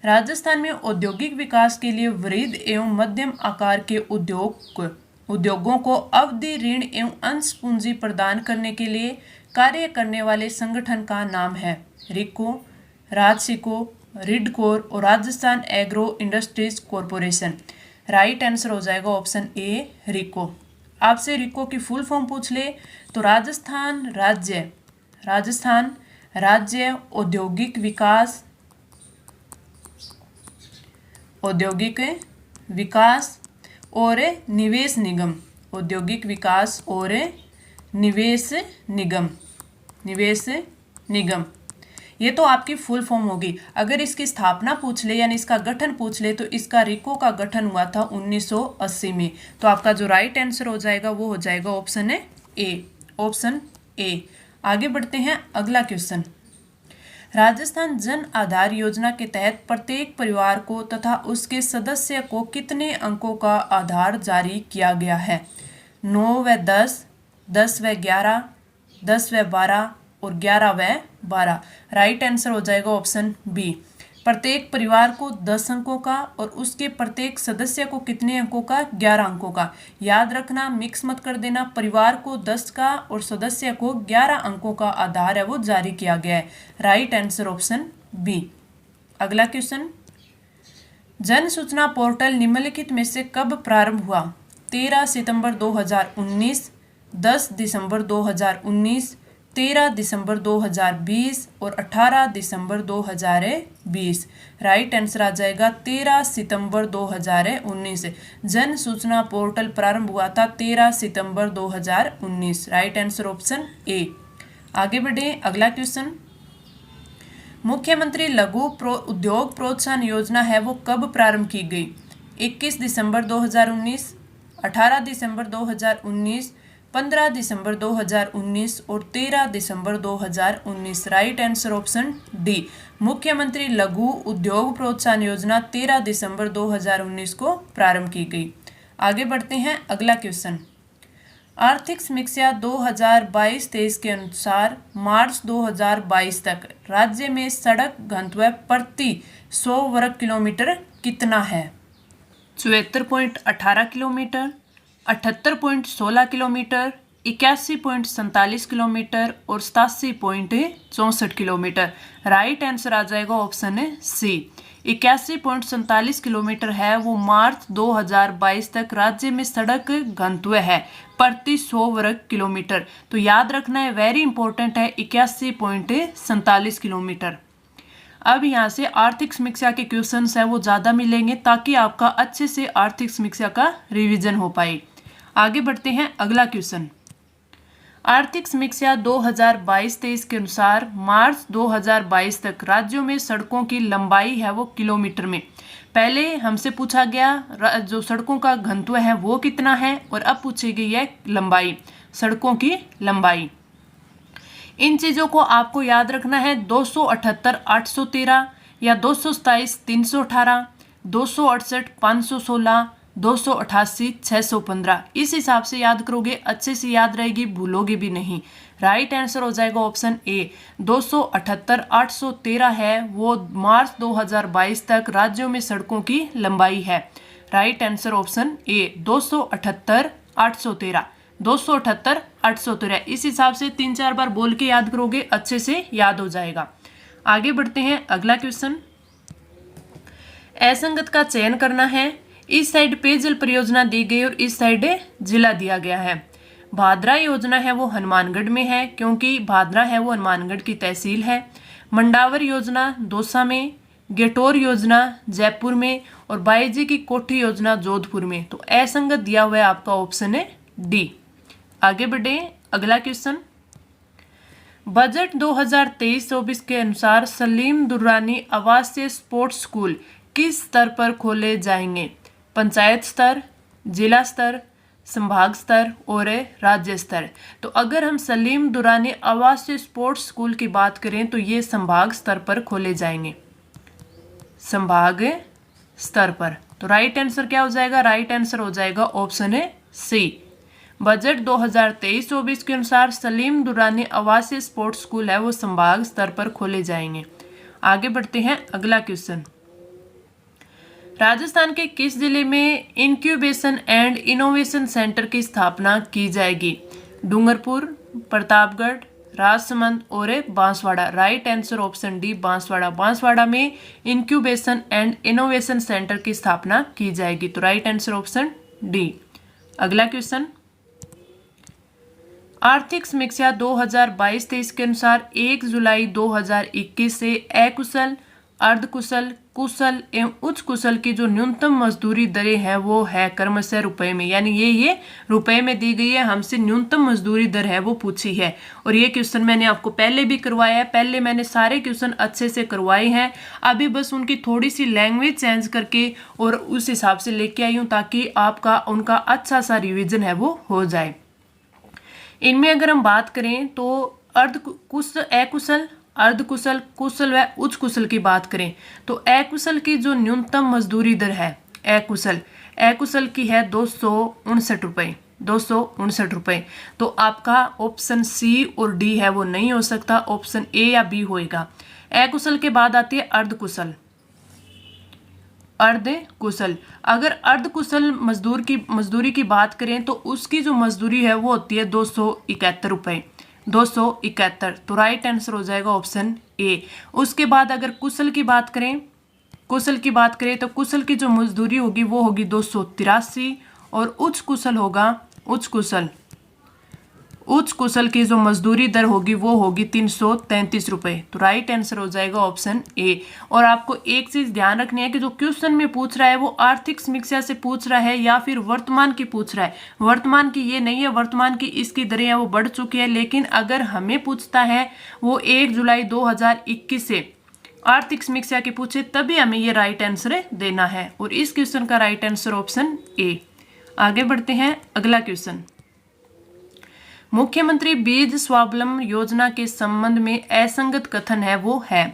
राजस्थान में औद्योगिक विकास के लिए वृहद एवं मध्यम आकार के उद्योगों को अवधि ऋण एवं अंश पूंजी प्रदान करने के लिए कार्य करने वाले संगठन का नाम है रिको, राजसिको, रिडकोर और Rajasthan agro industries corporation. Right answer हो जाएगा ऑप्शन ए, रिको। आपसे रिको की फुल फॉर्म पूछ ले तो राजस्थान राज्य औद्योगिक विकास और निवेश निगम, निवेश निगम। ये तो आपकी फुल फॉर्म होगी। अगर इसकी स्थापना पूछ ले यानी इसका गठन पूछ ले तो इसका रिको का गठन हुआ था 1980 में। तो आपका जो राइट आंसर हो जाएगा वो हो जाएगा ऑप्शन ए। आगे बढ़ते हैं, अगला क्वेश्चन। राजस्थान जन आधार योजना के तहत प्रत्येक परिवार को तथा उसके सदस्य को कितने अंकों का आधार जारी किया गया है? 9 व 10, 10 व 11, 10 व 12 और 11 व 12। राइट आंसर हो जाएगा ऑप्शन बी। प्रत्येक परिवार को 10 अंकों का और उसके प्रत्येक सदस्य को कितने अंकों का? 11 अंकों का। याद रखना, मिक्स मत कर देना। परिवार को 10 का और सदस्य को 11 अंकों का आधार है वो जारी किया गया है। Right answer option B. अगला क्वेश्चन। जन सूचना पोर्टल निम्नलिखित में से कब प्रारंभ हुआ? 13 सितंबर 2019, 10 दिसंबर 2019, 13 दिसंबर 2020 और 18 दिसंबर 2020। राइट आंसर आ जाएगा 13 सितंबर 2019। जन सूचना पोर्टल प्रारंभ हुआ था 13 सितंबर 2019। राइट आंसर ऑप्शन ए। आगे बढ़े, अगला क्वेश्चन। मुख्यमंत्री लघु उद्योग प्रोत्साहन योजना है वो कब प्रारंभ की गई? 21 दिसंबर 2019, 18 दिसंबर 2019, 15 दिसंबर 2019 और 13 दिसंबर 2019। Right answer option D. मुख्यमंत्री लघु उद्योग प्रोत्साहन योजना 13 दिसंबर 2019 को प्रारंभ की गई। आगे बढ़ते हैं, अगला क्वेश्चन। आर्थिक समीक्षा 2022-23 के अनुसार मार्च 2022 तक राज्य में सड़क घनत्व प्रति 100 वर्ग किलोमीटर कितना है? 74.18 किलोमीटर, 78.16 किलोमीटर, 81.47 किलोमीटर और 87.64 किलोमीटर। राइट आंसर आ जाएगा ऑप्शन सी। 81.47 किलोमीटर है वो मार्च 2022 तक राज्य में सड़क घनत्व है प्रति 100 वर्ग किलोमीटर। तो याद रखना है, वेरी इंपॉर्टेंट है, 81.47 किलोमीटर। अब यहाँ से आर्थिक समीक्षा के क्वेश्चंस है वो ज़्यादा मिलेंगे ताकि आपका अच्छे से आर्थिक समीक्षा का रिवीजन हो पाए। आगे बढ़ते हैं, अगला क्वेश्चन। आर्थिक समीक्षा 2022-23 के अनुसार मार्च 2022 तक राज्यों में सड़कों की लंबाई है वो किलोमीटर में। पहले हमसे पूछा गया जो सड़कों का घनत्व है वो कितना है, और अब पूछी गई है लंबाई, सड़कों की लंबाई। इन चीज़ों को आपको याद रखना है। 278 813 या 227 318, 268 516, 288 615, इस हिसाब से याद करोगे, अच्छे से याद रहेगी, भूलोगे भी नहीं। राइट आंसर हो जाएगा ऑप्शन ए। 278 813 है वो मार्च 2022 तक राज्यों में सड़कों की लंबाई है। राइट आंसर ऑप्शन ए 278 813, 278 813। इस हिसाब से 3-4 बार बोल के याद करोगे, अच्छे से याद हो जाएगा। आगे बढ़ते हैं, अगला क्वेश्चन। असंगत का चयन करना है। इस साइड पेयजल परियोजना दी गई और इस साइड जिला दिया गया है। भादरा योजना है वो हनुमानगढ़ में है क्योंकि भादरा है वो हनुमानगढ़ की तहसील है। मंडावर योजना दौसा में, गेटोर योजना जयपुर में और बाईजी की कोठी योजना जोधपुर में। तो असंगत दिया हुआ है आपका ऑप्शन है डी। आगे बढ़े, अगला क्वेश्चन। बजट 2023-24 के अनुसार सलीम दुर्रानी आवासीय स्पोर्ट्स स्कूल किस स्तर पर खोले जाएंगे? पंचायत स्तर, जिला स्तर, संभाग स्तर और राज्य स्तर। तो अगर हम सलीम दुर्रानी आवासीय स्पोर्ट्स स्कूल की बात करें तो ये संभाग स्तर पर खोले जाएंगे, संभाग स्तर पर। तो राइट आंसर क्या हो जाएगा? राइट आंसर हो जाएगा ऑप्शन है सी। बजट 2023-24 के अनुसार सलीम दुर्रानी आवासीय स्पोर्ट्स स्कूल है वो संभाग स्तर पर खोले जाएंगे। आगे बढ़ते हैं, अगला क्वेश्चन। राजस्थान के किस जिले में इंक्यूबेशन एंड इनोवेशन सेंटर की स्थापना की जाएगी? डूंगरपुर, प्रतापगढ़, राजसमंद और Banswara. Right answer option D Banswara. Banswara में इंक्यूबेशन एंड इनोवेशन सेंटर की स्थापना की जाएगी। तो राइट आंसर ऑप्शन डी। अगला क्वेश्चन। आर्थिक समीक्षा 2022-23 के अनुसार 1 जुलाई 2021 से अकुशल, अर्धकुशल, कुशल एवं उच्च कुशल की जो न्यूनतम मजदूरी दरें हैं वो है क्रमशः रुपए में, यानी ये रुपए में दी गई है। हमसे न्यूनतम मजदूरी दर है वो पूछी है और ये क्वेश्चन मैंने आपको पहले भी करवाया है। पहले मैंने सारे क्वेश्चन अच्छे से करवाए हैं, अभी बस उनकी थोड़ी सी लैंग्वेज चेंज करके और उस हिसाब से लेके आई हूँ ताकि आपका उनका अच्छा सा रिविजन है वो हो जाए। इनमें अगर हम बात करें तो अकुशल, अर्धकुशल, कुशल व उच्च कुशल की बात करें तो अकुशल की जो न्यूनतम मजदूरी दर है अकुशल की है 259 रुपये, 259 रुपये। तो आपका ऑप्शन सी और डी है वो नहीं हो सकता, ऑप्शन ए या बी होएगा। अकुशल के बाद आती है अर्धकुशल। अगर अर्धकुशल मजदूरी की बात करें तो उसकी जो मजदूरी है वो होती है 271 रुपये, 271। तो राइट आंसर हो जाएगा ऑप्शन ए। उसके बाद अगर कुशल की बात करें तो कुशल की जो मजदूरी होगी वो होगी 283 और उच्च कुशल की जो मजदूरी दर होगी वो होगी 333 रुपये। तो राइट आंसर हो जाएगा ऑप्शन ए। और आपको एक चीज ध्यान रखनी है कि जो क्वेश्चन में पूछ रहा है वो आर्थिक समीक्षा से पूछ रहा है या फिर वर्तमान की पूछ रहा है। वर्तमान की ये नहीं है, वर्तमान की इसकी दरें वो बढ़ चुकी है, लेकिन अगर हमें पूछता है वो 1 जुलाई 2021 से आर्थिक समीक्षा की पूछे तभी हमें ये राइट आंसर देना है और इस क्वेश्चन का राइट आंसर ऑप्शन ए। आगे बढ़ते हैं, अगला क्वेश्चन। मुख्यमंत्री बीज स्वावलंबन योजना के संबंध में असंगत कथन है वो है।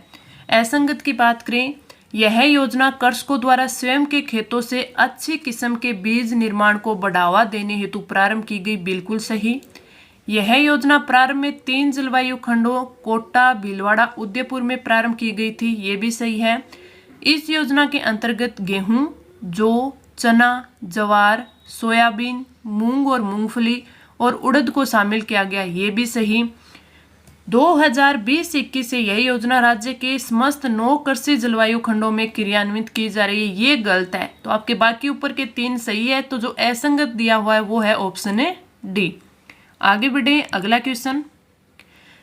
असंगत की बात करें, यह योजना कृषकों द्वारा स्वयं के खेतों से अच्छी किस्म के बीज निर्माण को बढ़ावा देने हेतु प्रारंभ की गई। बिल्कुल सही। यह योजना प्रारंभ में 3 जलवायु खंडों कोटा, भीलवाड़ा, उदयपुर में प्रारंभ की गई थी। ये भी सही है। इस योजना के अंतर्गत गेहूं, जौ, चना, ज्वार, सोयाबीन, मूंग और मूंगफली और उड़द को शामिल किया गया। ये भी सही। 2020-21 से यह योजना राज्य के समस्त 9 कृषि जलवायु खंडों में क्रियान्वित की जा रही है। ये गलत है। तो आपके बाकी ऊपर के 3 सही है। तो जो असंगत दिया हुआ है वो है ऑप्शन है डी। आगे बढ़े, अगला क्वेश्चन।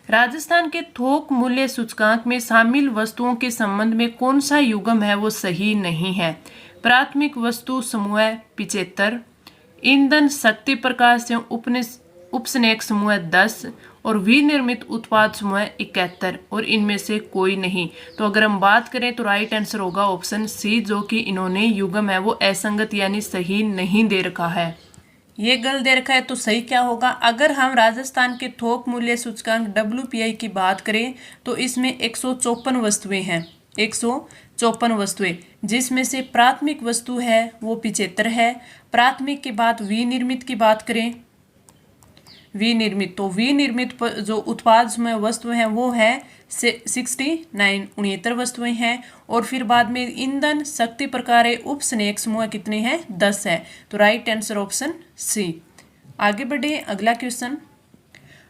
राजस्थान के थोक मूल्य सूचकांक में शामिल वस्तुओं के संबंध में कौन सा युग्म है वो सही नहीं है। प्राथमिक वस्तु समूह 75, ईंधन, शक्ति, प्रकाश एवं उपस्नेक समूह 10 और विनिर्मित उत्पाद समूह 71 और इनमें से कोई नहीं। तो अगर हम बात करें तो राइट आंसर होगा ऑप्शन सी, जो कि इन्होंने युग्म है वो असंगत यानी सही नहीं दे रखा है। ये गलत दे रखा है। तो सही क्या होगा? अगर हम राजस्थान के थोक मूल्य सूचकांक WPI की बात करें तो इसमें 154 वस्तुएं हैं। 154 वस्तुएं, जिसमें से प्राथमिक वस्तु है वो 75 है। प्राथमिक के बाद विनिर्मित की बात करें, विनिर्मित, तो विनिर्मित जो उत्पाद में वस्तु है वो है 69 वस्तुएं हैं। और फिर बाद में ईंधन, शक्ति, प्रकार, उपस्नेक समूह कितने हैं? 10 है। तो राइट आंसर ऑप्शन सी। आगे बढ़े, अगला क्वेश्चन।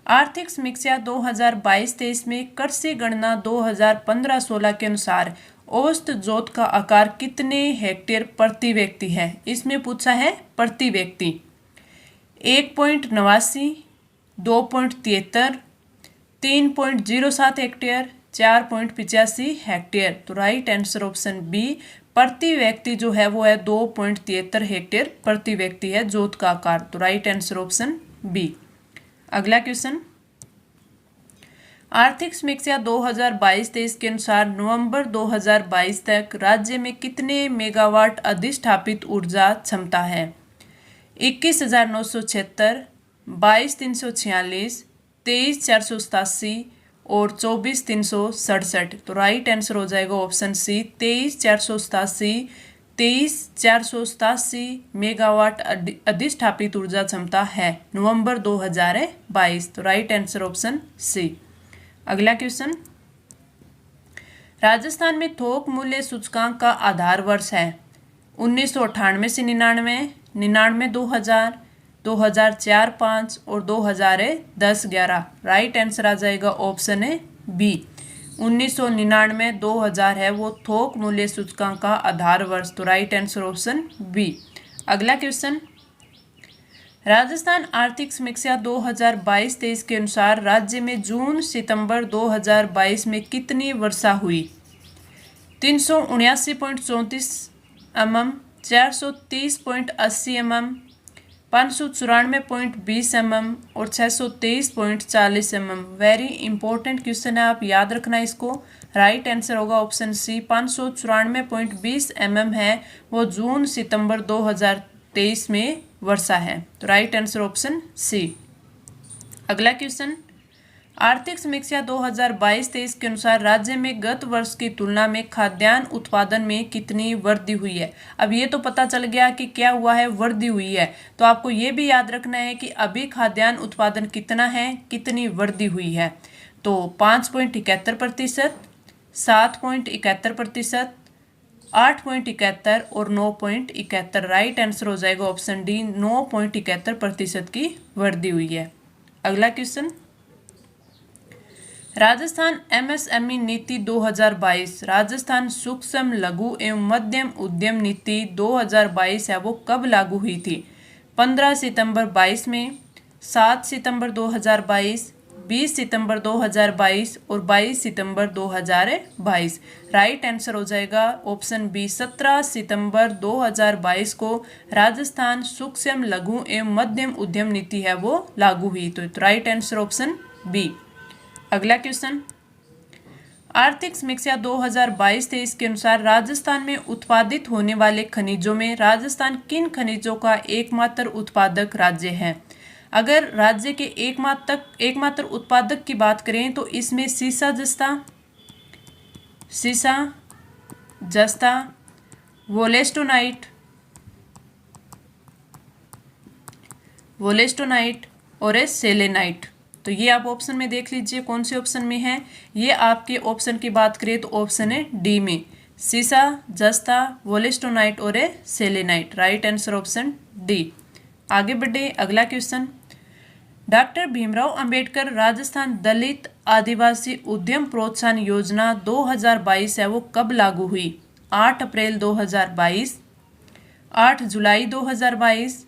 आर्थिक समीक्षा 2022-23 में कृषि गणना 2015-16 के अनुसार औसत जोत का आकार कितने हेक्टेयर प्रति व्यक्ति है? इसमें पूछा है प्रति व्यक्ति। 1.89, 2.73, 3.07 हेक्टेयर, 4.85 हेक्टेयर। तो राइट आंसर ऑप्शन बी, प्रति व्यक्ति जो है वो है 2.73 हेक्टेयर प्रति व्यक्ति है जोत का आकार। तो राइट आंसर औप्शन बी। अगला क्वेश्चन, आर्थिक समीक्षा 2022-23 के अनुसार नवंबर 2022 तक राज्य में कितने मेगावाट अधिष्ठापित ऊर्जा क्षमता है? 21,976, 22,346, 23,487 और 24,367। तो राइट आंसर हो जाएगा ऑप्शन सी, 23,487 मेगावाट अधिष्ठापित ऊर्जा क्षमता है नवंबर 2022। तो राइट आंसर ऑप्शन सी। अगला क्वेश्चन, राजस्थान में थोक मूल्य सूचकांक का आधार वर्ष है 1998 से 99, 99 2000, 2004-05 और 2010-11। राइट आंसर आ जाएगा ऑप्शन है बी, 1999 2000 है वो थोक मूल्य सूचकांक का आधार वर्ष। तो राइट आंसर ऑप्शन बी। अगला क्वेश्चन, राजस्थान आर्थिक समीक्षा 2022-23 के अनुसार राज्य में जून सितंबर 2022 में कितनी वर्षा हुई? 379.34 mm, 430.80 mm, 594.20 mm और 623.40 mm। वेरी इंपॉर्टेंट क्वेश्चन है, आप याद रखना इसको। राइट आंसर होगा ऑप्शन सी, 594.20 mm है वो जून सितंबर 2023 में वर्षा है। तो राइट आंसर ऑप्शन सी। अगला क्वेश्चन, आर्थिक समीक्षा 2022-23 के अनुसार राज्य में गत वर्ष की तुलना में खाद्यान्न उत्पादन में कितनी वृद्धि हुई है? अब ये तो पता चल गया कि क्या हुआ है, वृद्धि हुई है। तो आपको ये भी याद रखना है कि अभी खाद्यान्न उत्पादन कितना है, कितनी वृद्धि हुई है। तो 5.71%, 7.71%, 8.71 और 9.71। राइट आंसर हो जाएगा ऑप्शन डी, 9.71% की वृद्धि हुई है। अगला क्वेश्चन, राजस्थान MSME नीति 2022, राजस्थान सूक्ष्म लघु एवं मध्यम उद्यम नीति 2022 है वो कब लागू हुई थी? 15 सितंबर 22 में, 7 सितंबर 2022, 20 सितंबर 2022 और 22 सितंबर 2022। राइट आंसर हो जाएगा ऑप्शन बी, 17 सितंबर 2022 को राजस्थान सूक्ष्म लघु एवं मध्यम उद्यम नीति है वो लागू हुई। तो राइट आंसर ऑप्शन बी। अगला क्वेश्चन, आर्थिक समीक्षा 2022-23 के अनुसार राजस्थान में उत्पादित होने वाले खनिजों में राजस्थान किन खनिजों का एकमात्र उत्पादक राज्य है? अगर राज्य के एकमात्र उत्पादक की बात करें तो इसमें सीसा, जस्ता, वोलेस्टोनाइट, और सेलेनाइट। तो ये आप ऑप्शन में देख लीजिए कौन से ऑप्शन में है। ये आपके ऑप्शन की बात करें तो ऑप्शन है डी में, सीसा, जस्ता, वोलेस्टोनाइट और selenite. Right answer option D. आगे बढ़े, अगला क्वेश्चन। डॉक्टर भीमराव अंबेडकर राजस्थान दलित आदिवासी उद्यम प्रोत्साहन योजना 2022 है वो कब लागू हुई? 8 अप्रैल 2022, 8 जुलाई 2022,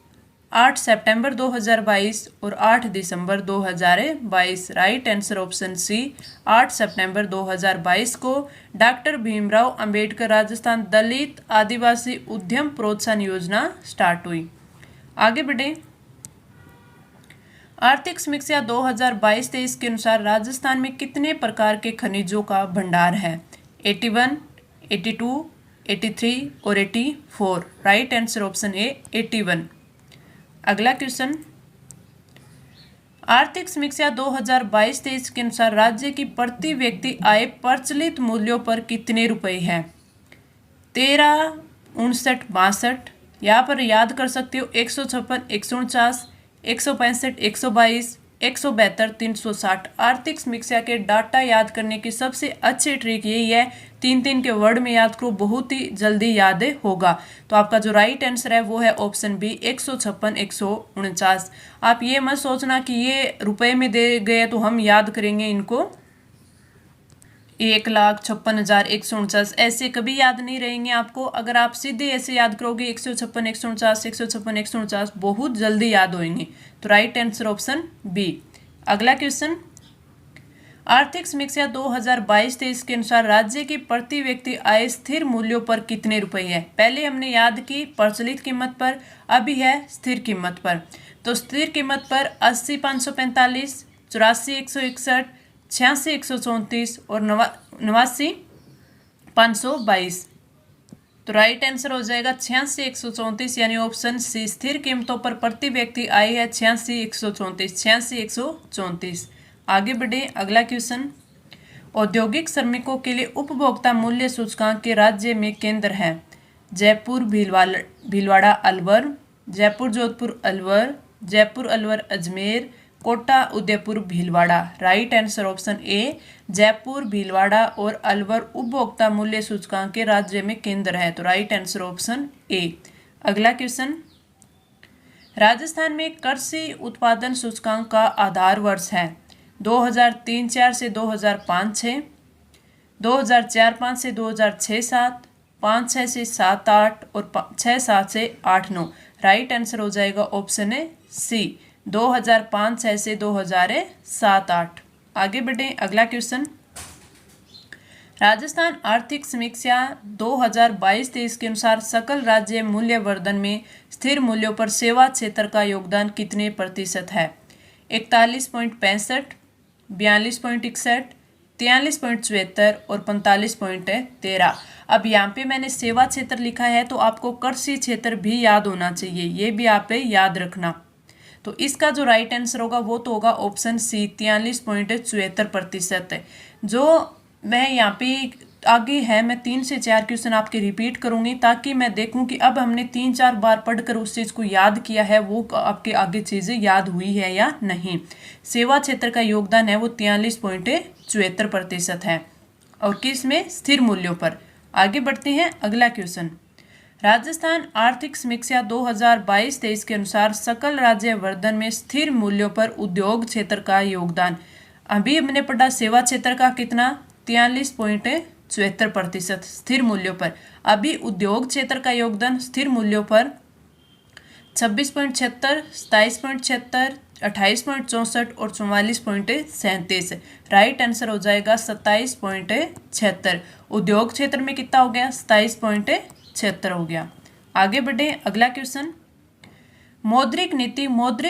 8 सितंबर 2022 और 8 दिसंबर 2022। राइट आंसर ऑप्शन सी, 8 सितंबर 2022 को डॉक्टर भीमराव अंबेडकर राजस्थान दलित आदिवासी उद्यम प्रोत्साहन योजना स्टार्ट हुई। आगे बढ़े, आर्थिक समीक्षा 2022-23 के अनुसार राजस्थान में कितने प्रकार के खनिजों का भंडार है? 81, 82, 83 और 84। राइट आंसर ऑप्शन ए 81। अगला क्वेश्चन, आर्थिक समीक्षा 2022-23 के अनुसार राज्य की प्रति व्यक्ति आय प्रचलित मूल्यों पर कितने रुपए है? 13, 59, 62। यहाँ पर याद कर सकते हो 156, 149, 165, 122, 172, 360। आर्थिक समीक्षा के डाटा याद करने की सबसे अच्छी ट्रिक यही है, 3 के वर्ड में याद करो, बहुत ही जल्दी याद होगा। तो आपका जो राइट आंसर है वो है ऑप्शन बी, 156, 149। आप ये मत सोचना कि ये रुपए में दे गए तो हम याद करेंगे इनको 1,56,149, ऐसे कभी याद नहीं रहेंगे आपको। अगर आप सीधे ऐसे याद करोगे 156, 149, 156, 149, बहुत जल्दी याद होंगे। तो राइट आंसर ऑप्शन बी। अगला क्वेश्चन, आर्थिक समीक्षा 2022-23 के अनुसार राज्य की प्रति व्यक्ति आय स्थिर मूल्यों पर कितने रुपए है? पहले हमने याद की प्रचलित कीमत पर, अभी है स्थिर कीमत पर। तो स्थिर कीमत पर 80,545, 84,161, 86,134 और 89,522। तो राइट आंसर हो जाएगा 86,134, यानी ऑप्शन सी। स्थिर कीमतों पर प्रति व्यक्ति आय है 86,134, 86,134। आगे बढ़े, अगला क्वेश्चन, औद्योगिक श्रमिकों के लिए उपभोक्ता मूल्य सूचकांक के राज्य में केंद्र है? Jaipur, Bhilwara, Alwar, Jaipur Jodhpur Alwar, Jaipur Alwar Ajmer, Kota Udaipur Bhilwara. Right answer option A, Jaipur, Bhilwara और अलवर उपभोक्ता मूल्य सूचकांक के राज्य में केंद्र है। तो राइट आंसर ऑप्शन ए। अगला क्वेश्चन, राजस्थान में कृषि उत्पादन सूचकांक का आधार वर्ष है? 2003-04 से 2005-06, 2004-05 से 2006-07, 5-6 से 7-8 और 6-7 से 8-9। राइट आंसर हो जाएगा ऑप्शन ए सी, 2005-06 से 2007-08। आगे बढ़े, अगला क्वेश्चन, राजस्थान आर्थिक समीक्षा 2022-23 के अनुसार सकल राज्य मूल्यवर्धन में स्थिर मूल्यों पर सेवा क्षेत्र का योगदान कितने प्रतिशत है? 41.65, 42.61, 43.74 और 45.13। अब यहाँ पे मैंने सेवा क्षेत्र लिखा है तो आपको कृषि क्षेत्र भी याद होना चाहिए, ये भी आप याद रखना। तो इसका जो राइट आंसर होगा वो तो होगा ऑप्शन सी, 43.74%। जो मैं यहाँ पे आगे है, मैं 3 से 4 क्वेश्चन आपके रिपीट करूंगी ताकि मैं देखूं कि अब हमने 3-4 बार पढ़कर उस चीज़ को याद किया है, वो आपके आगे चीज़ें याद हुई है या नहीं। सेवा क्षेत्र का योगदान है वो 43.74% है, और किस में? स्थिर मूल्यों पर। आगे बढ़ते हैं, अगला क्वेश्चन, राजस्थान आर्थिक समीक्षा 2022-23 के अनुसार सकल राज्य वर्धन में स्थिर मूल्यों पर उद्योग क्षेत्र का योगदान। अभी हमने पढ़ा सेवा क्षेत्र का कितना, 43.74% स्थिर मूल्यों पर। अभी उद्योग क्षेत्र का योगदान स्थिर मूल्यों पर 26.76, 27.76, 28.64 और 44.37। राइट आंसर हो जाएगा 27.76। उद्योग क्षेत्र में कितना हो गया? 27.76 हो गया। आगे बढ़े, अगला क्वेश्चन, मौद्रिक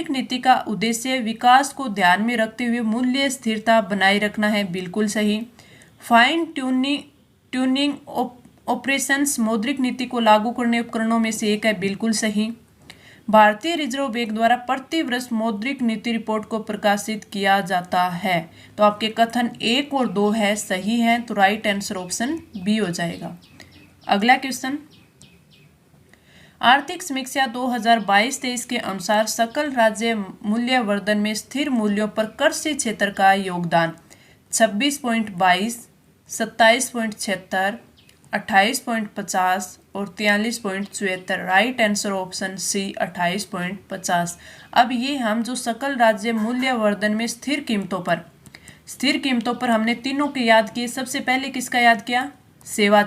नीति का उद्देश्य विकास को ध्यान में रखते हुए मूल्य स्थिरता बनाए रखना है। बिल्कुल सही। फाइन ट्यूनिंग ऑपरेशंस मौद्रिक नीति को लागू करने उपकरणों में से एक है। बिल्कुल सही। भारतीय रिजर्व बैंक द्वारा प्रति वर्ष मौद्रिक नीति रिपोर्ट को प्रकाशित किया जाता है। तो आपके कथन 1 और 2 है सही है, तो राइट आंसर ऑप्शन बी हो जाएगा। अगला क्वेश्चन, आर्थिक समीक्षा 2022-23 के अनुसार सकल राज्य मूल्यवर्धन में स्थिर मूल्यों पर कृषि क्षेत्र का योगदान 26.22, 27.76, 28.50 और 43.74। Right answer option C 28.50। अब ये हम जो सकल राज्य मूल्यवर्धन में स्थिर कीमतों पर हमने तीनों के याद किए। सबसे पहले किसका याद किया? सेवा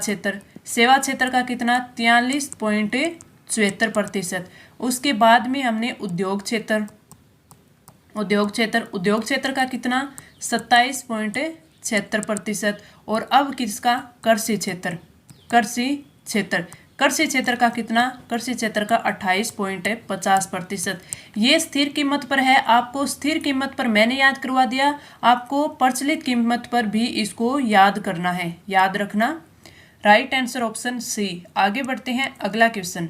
क्षेत्र का कितना? 43.74%। उसके बाद में हमने उद्योग क्षेत्र का कितना? 27.76%। और अब किसका? कृषि क्षेत्र का कितना? कृषि क्षेत्र का 28.50%। ये स्थिर कीमत पर है। आपको स्थिर कीमत पर मैंने याद करवा दिया, आपको प्रचलित कीमत पर भी इसको याद करना है, याद रखना। Right answer option C. आगे बढ़ते हैं, अगला क्वेश्चन,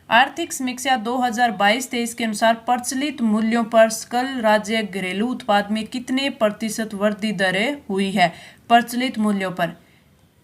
आर्थिक समीक्षा 2022-23 के अनुसार प्रचलित मूल्यों पर सकल राज्य घरेलू उत्पाद में कितने प्रतिशत वृद्धि दरें हुई है? प्रचलित मूल्यों पर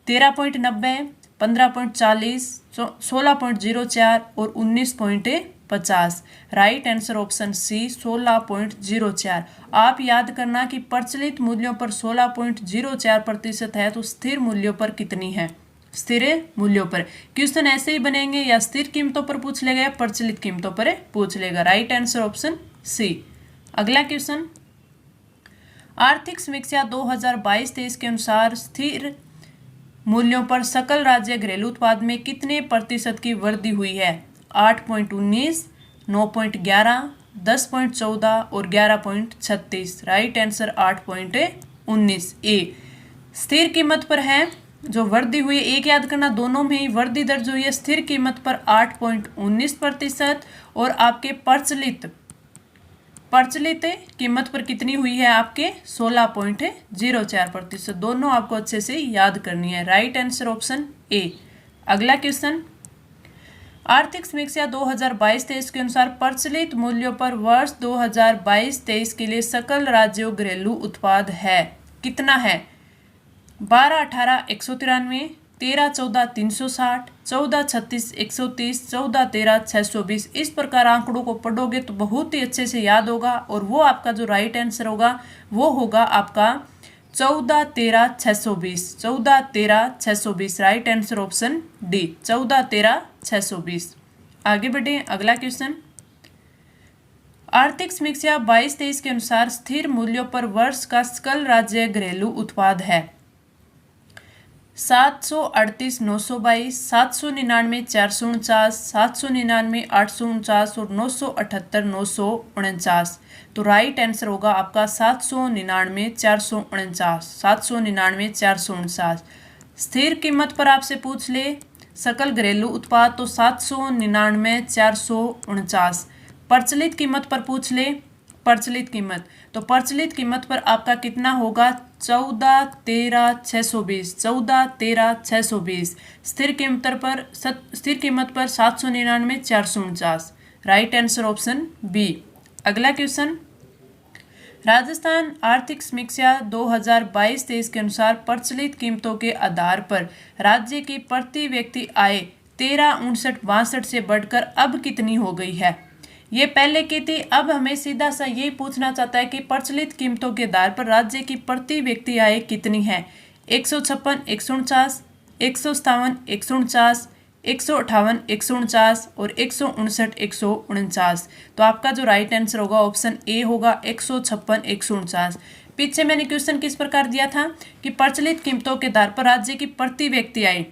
13.90, 15.40, 16.04 और 19.50। Right answer option C 16.04। आप याद करना कि प्रचलित मूल्यों पर 16.04% है, तो स्थिर मूल्यों पर कितनी है? स्थिर मूल्यों पर। क्वेश्चन ऐसे ही बनेंगे, या स्थिर कीमतों पर पूछ लेगा या प्रचलित कीमतों पर पूछ लेगा। Right answer option C. अगला क्वेश्चन, आर्थिक समीक्षा 2022-23 के अनुसार स्थिर मूल्यों पर सकल राज्य घरेलू उत्पाद में कितने प्रतिशत की वृद्धि हुई है? 8.19, 9.11, 10.14 और 11.36। राइट आंसर 8.19 ए। स्थिर कीमत पर है जो वृद्धि हुई, एक याद करना, दोनों में ही वृद्धि दर्ज हुई है। स्थिर कीमत पर 8.19% और आपके प्रचलित कीमत पर कितनी हुई है? आपके 16.04%। दोनों आपको अच्छे से याद करनी है। राइट आंसर ऑप्शन ए। अगला क्वेश्चन, आर्थिक समीक्षा 2022-23 के अनुसार प्रचलित मूल्यों पर वर्ष 2022-23 के लिए सकल राज्यों घरेलू उत्पाद है कितना है? 12-18 193, 13-14 360, 14-36 130, 14-13 620। इस प्रकार आंकड़ों को पढ़ोगे तो बहुत ही अच्छे से याद होगा, और वो आपका जो राइट आंसर होगा वो होगा आपका 14-13 620। 14-13 620। Right answer option D 14-13 620। आगे बढ़े, अगला क्वेश्चन, आर्थिक समीक्षा 22-23 के अनुसार स्थिर मूल्यों पर वर्ष का सकल राज्य घरेलू उत्पाद है 738 922, 799 449, 799 849 और 978 949। तो राइट आंसर होगा आपका 799 449। 799 449। स्थिर कीमत पर आपसे पूछ ले सकल घरेलू उत्पाद तो 799 449। प्रचलित कीमत पर पूछ ले प्रचलित कीमत पर आपका कितना होगा? 14-13 620। 14-13 620। स्थिर कीमत पर 799 449। Right answer option B. अगला क्वेश्चन, राजस्थान आर्थिक समीक्षा 2022-23 के अनुसार प्रचलित कीमतों के आधार पर राज्य की प्रति व्यक्ति आय 1359-62 से बढ़कर अब कितनी हो गई है? ये पहले की थी। अब हमें सीधा सा यही पूछना चाहता है कि प्रचलित कीमतों के आधार पर राज्य की प्रति व्यक्ति आय कितनी है? 156 149, 157 149, 158 149 और 159 149। तो आपका जो राइट आंसर होगा ऑप्शन ए होगा 156 149। पीछे मैंने क्वेश्चन किस प्रकार दिया था कि प्रचलित कीमतों के आधार पर राज्य की प्रति व्यक्ति आय,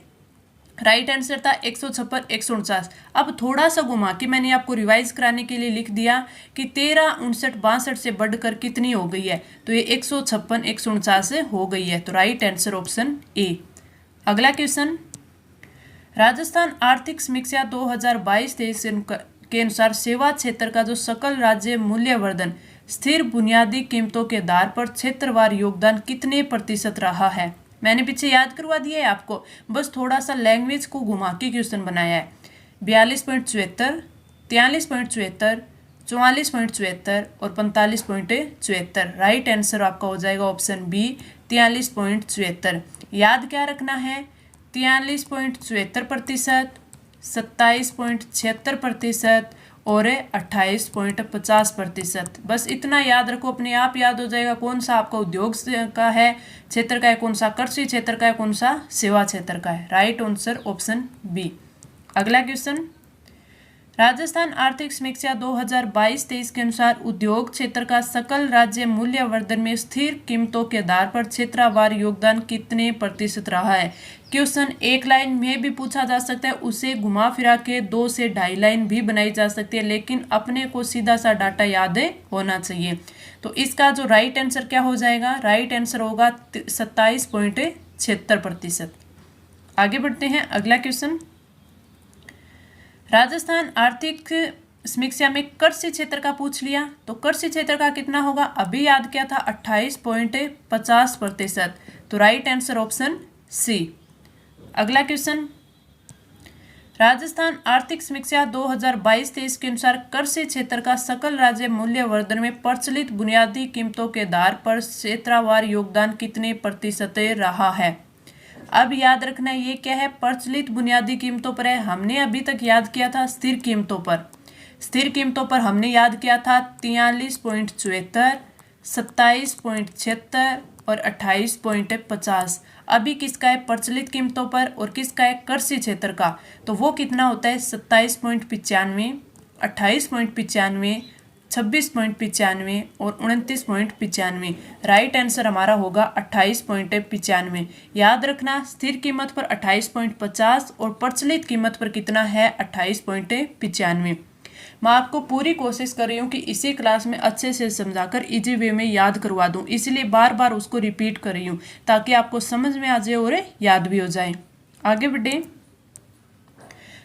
राइट आंसर था 156 149। अब थोड़ा सा घुमा के मैंने आपको रिवाइज कराने के लिए लिख दिया कि 1359-62 से बढ़कर कितनी हो गई है? तो ये 156 149 से हो गई है। तो राइट आंसर ऑप्शन ए। अगला क्वेश्चन, राजस्थान आर्थिक समीक्षा 2022-23 के अनुसार सेवा क्षेत्र का जो सकल राज्य मूल्यवर्धन स्थिर बुनियादी कीमतों के आधार पर क्षेत्रवार योगदान कितने प्रतिशत रहा है? मैंने पीछे याद करवा दिया है आपको, बस थोड़ा सा लैंग्वेज को घुमा के क्वेश्चन बनाया है। 42.74, 43.74, 44.74 और 45.74। राइट आंसर आपका हो जाएगा ऑप्शन बी 43.74। याद क्या रखना है? 43.74%, 27.76% और 28.50%। बस इतना याद रखो, अपने आप याद हो जाएगा कौन सा आपका उद्योग का है क्षेत्र का है, कौन सा कृषि क्षेत्र का है, कौन सा सेवा क्षेत्र का है। Right answer option B. अगला क्वेश्चन, राजस्थान आर्थिक समीक्षा 2022-23 के अनुसार उद्योग क्षेत्र का सकल राज्य मूल्यवर्धन में स्थिर कीमतों के आधार पर क्षेत्रवार योगदान कितने प्रतिशत रहा है। क्वेश्चन एक लाइन में भी पूछा जा सकता है, उसे घुमा फिरा के 2 से 2.5 लाइन भी बनाई जा सकती है, लेकिन अपने को सीधा सा डाटा याद होना चाहिए। तो इसका जो राइट आंसर क्या हो जाएगा, राइट आंसर होगा 27.76%। आगे बढ़ते हैं, अगला क्वेश्चन, राजस्थान आर्थिक समीक्षा में कृषि क्षेत्र का पूछ लिया, तो कृषि क्षेत्र का कितना होगा, अभी याद किया था 28.50%। तो राइट आंसर ऑप्शन सी। अगला क्वेश्चन, राजस्थान आर्थिक समीक्षा 2022-23 के अनुसार कृषि क्षेत्र का सकल राज्य मूल्यवर्धन में प्रचलित बुनियादी कीमतों के आधार पर क्षेत्रवार योगदान कितने प्रतिशत रहा है। अब याद रखना ये क्या है, प्रचलित बुनियादी कीमतों पर है। हमने अभी तक याद किया था स्थिर कीमतों पर, स्थिर कीमतों पर हमने याद किया था 43.74, 27.76 और 28.50। अभी किसका है प्रचलित कीमतों पर और किसका है कृषि क्षेत्र का, तो वो कितना होता है 27.95, 28.95, 26.95 और 29.95। राइट आंसर हमारा होगा 28.95। याद रखना स्थिर कीमत पर 28.50 और प्रचलित कीमत पर कितना है 28.95। मैं आपको पूरी कोशिश कर रही हूँ कि इसी क्लास में अच्छे से समझाकर इजी वे में याद करवा दूँ, इसलिए बार बार उसको रिपीट कर रही हूँ ताकि आपको समझ में आ जाए और याद भी हो जाए। आगे बढ़े,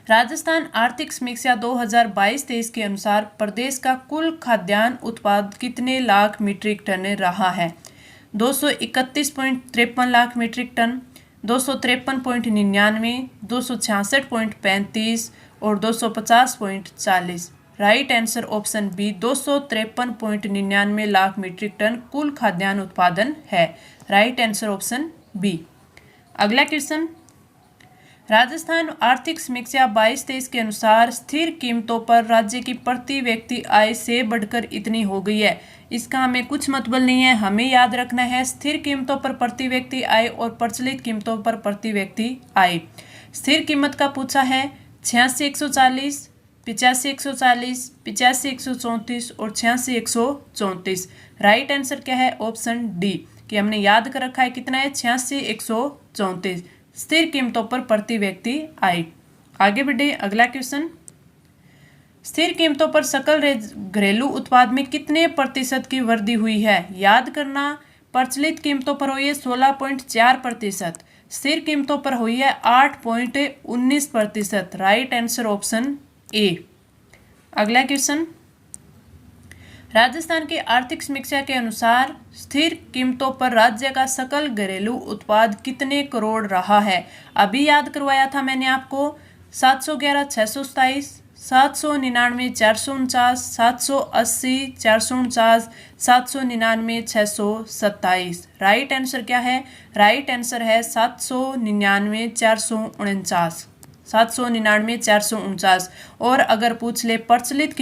राजस्थान आर्थिक समीक्षा 2022-23 के अनुसार प्रदेश का कुल खाद्यान्न उत्पाद कितने लाख मीट्रिक टन रहा है। 231.53 लाख मीट्रिक टन, 253.99, 266.35 और 250.40। Right answer option B 253.99 lakh metric ton कुल खाद्यान्न उत्पादन है। Right answer option B. अगला क्वेश्चन, राजस्थान आर्थिक समीक्षा 22-23 के अनुसार स्थिर कीमतों पर राज्य की प्रति व्यक्ति आय से बढ़कर इतनी हो गई है। इसका हमें कुछ मतलब नहीं है, हमें याद रखना है स्थिर कीमतों पर प्रति व्यक्ति आय और प्रचलित कीमतों पर प्रति व्यक्ति आय। स्थिर कीमत का पूछा है 86,140, 85,140, 85,134 और 86,134। राइट आंसर क्या है ऑप्शन डी, कि हमने याद कर रखा है कितना है 86,134 स्थिर कीमतों पर प्रति व्यक्ति आय। आगे बढ़े, अगला क्वेश्चन, स्थिर कीमतों पर सकल घरेलू उत्पाद में कितने प्रतिशत की वृद्धि हुई है। याद करना प्रचलित कीमतों पर हुई है 16.4%, स्थिर कीमतों पर हुई है 8.19%। राइट आंसर ऑप्शन ए। अगला क्वेश्चन, राजस्थान की आर्थिक समीक्षा के अनुसार स्थिर कीमतों पर राज्य का सकल घरेलू उत्पाद कितने करोड़ रहा है। अभी याद करवाया था मैंने आपको 711,627, 799,449, 780, 449, 799,627। राइट आंसर क्या है, राइट आंसर है 799,449, 799,449। और अगर पूछ ले प्रचलित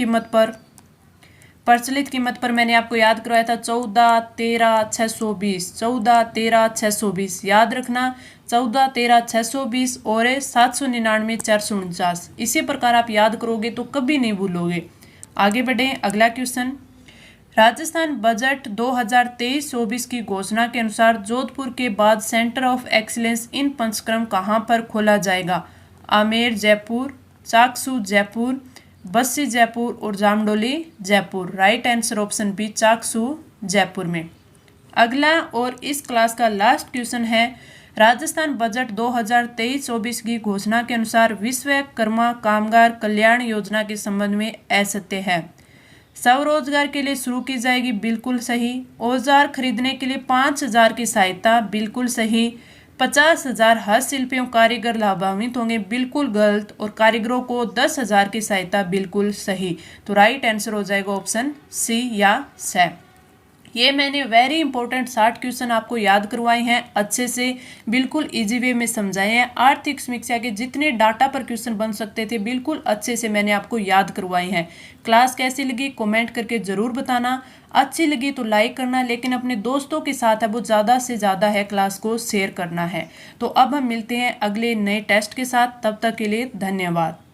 कीमत पर मैंने आपको याद करवाया था 14,13,620, 14,13,620। याद रखना 14,13,620 और 799,449। इसी प्रकार आप याद करोगे तो कभी नहीं भूलोगे। आगे बढ़े, अगला क्वेश्चन, राजस्थान बजट 2023-24 की घोषणा के अनुसार जोधपुर के बाद सेंटर ऑफ एक्सीलेंस इन पंचक्रम कहाँ पर खोला जाएगा। आमेर जयपुर, चाकसू जयपुर, बस्सी जयपुर और Jamdoli Jaipur. Right answer option B Chaksu Jaipur में। अगला और इस क्लास का लास्ट क्वेश्चन है, राजस्थान बजट 2023-24 की घोषणा के अनुसार विश्वकर्मा कामगार कल्याण योजना के संबंध में असत्य है। स्वरोजगार के लिए शुरू की जाएगी, बिल्कुल सही। औजार खरीदने के लिए 5,000 की सहायता, बिल्कुल सही। 50,000 हस्तशिल्पियों कारीगर लाभान्वित होंगे, बिल्कुल गलत। और कारीगरों को 10,000 की सहायता, बिल्कुल सही। तो राइट आंसर हो जाएगा ऑप्शन सी या से। ये मैंने वेरी इंपॉर्टेंट 60 क्वेश्चन आपको याद करवाए हैं, अच्छे से बिल्कुल इजी वे में समझाए हैं। आर्थिक समीक्षा के जितने डाटा पर क्वेश्चन बन सकते थे बिल्कुल अच्छे से मैंने आपको याद करवाए हैं। क्लास कैसी लगी कमेंट करके ज़रूर बताना, अच्छी लगी तो लाइक करना, लेकिन अपने दोस्तों के साथ है वो ज़्यादा से ज़्यादा है क्लास को शेयर करना है। तो अब हम मिलते हैं अगले नए टेस्ट के साथ, तब तक के लिए धन्यवाद।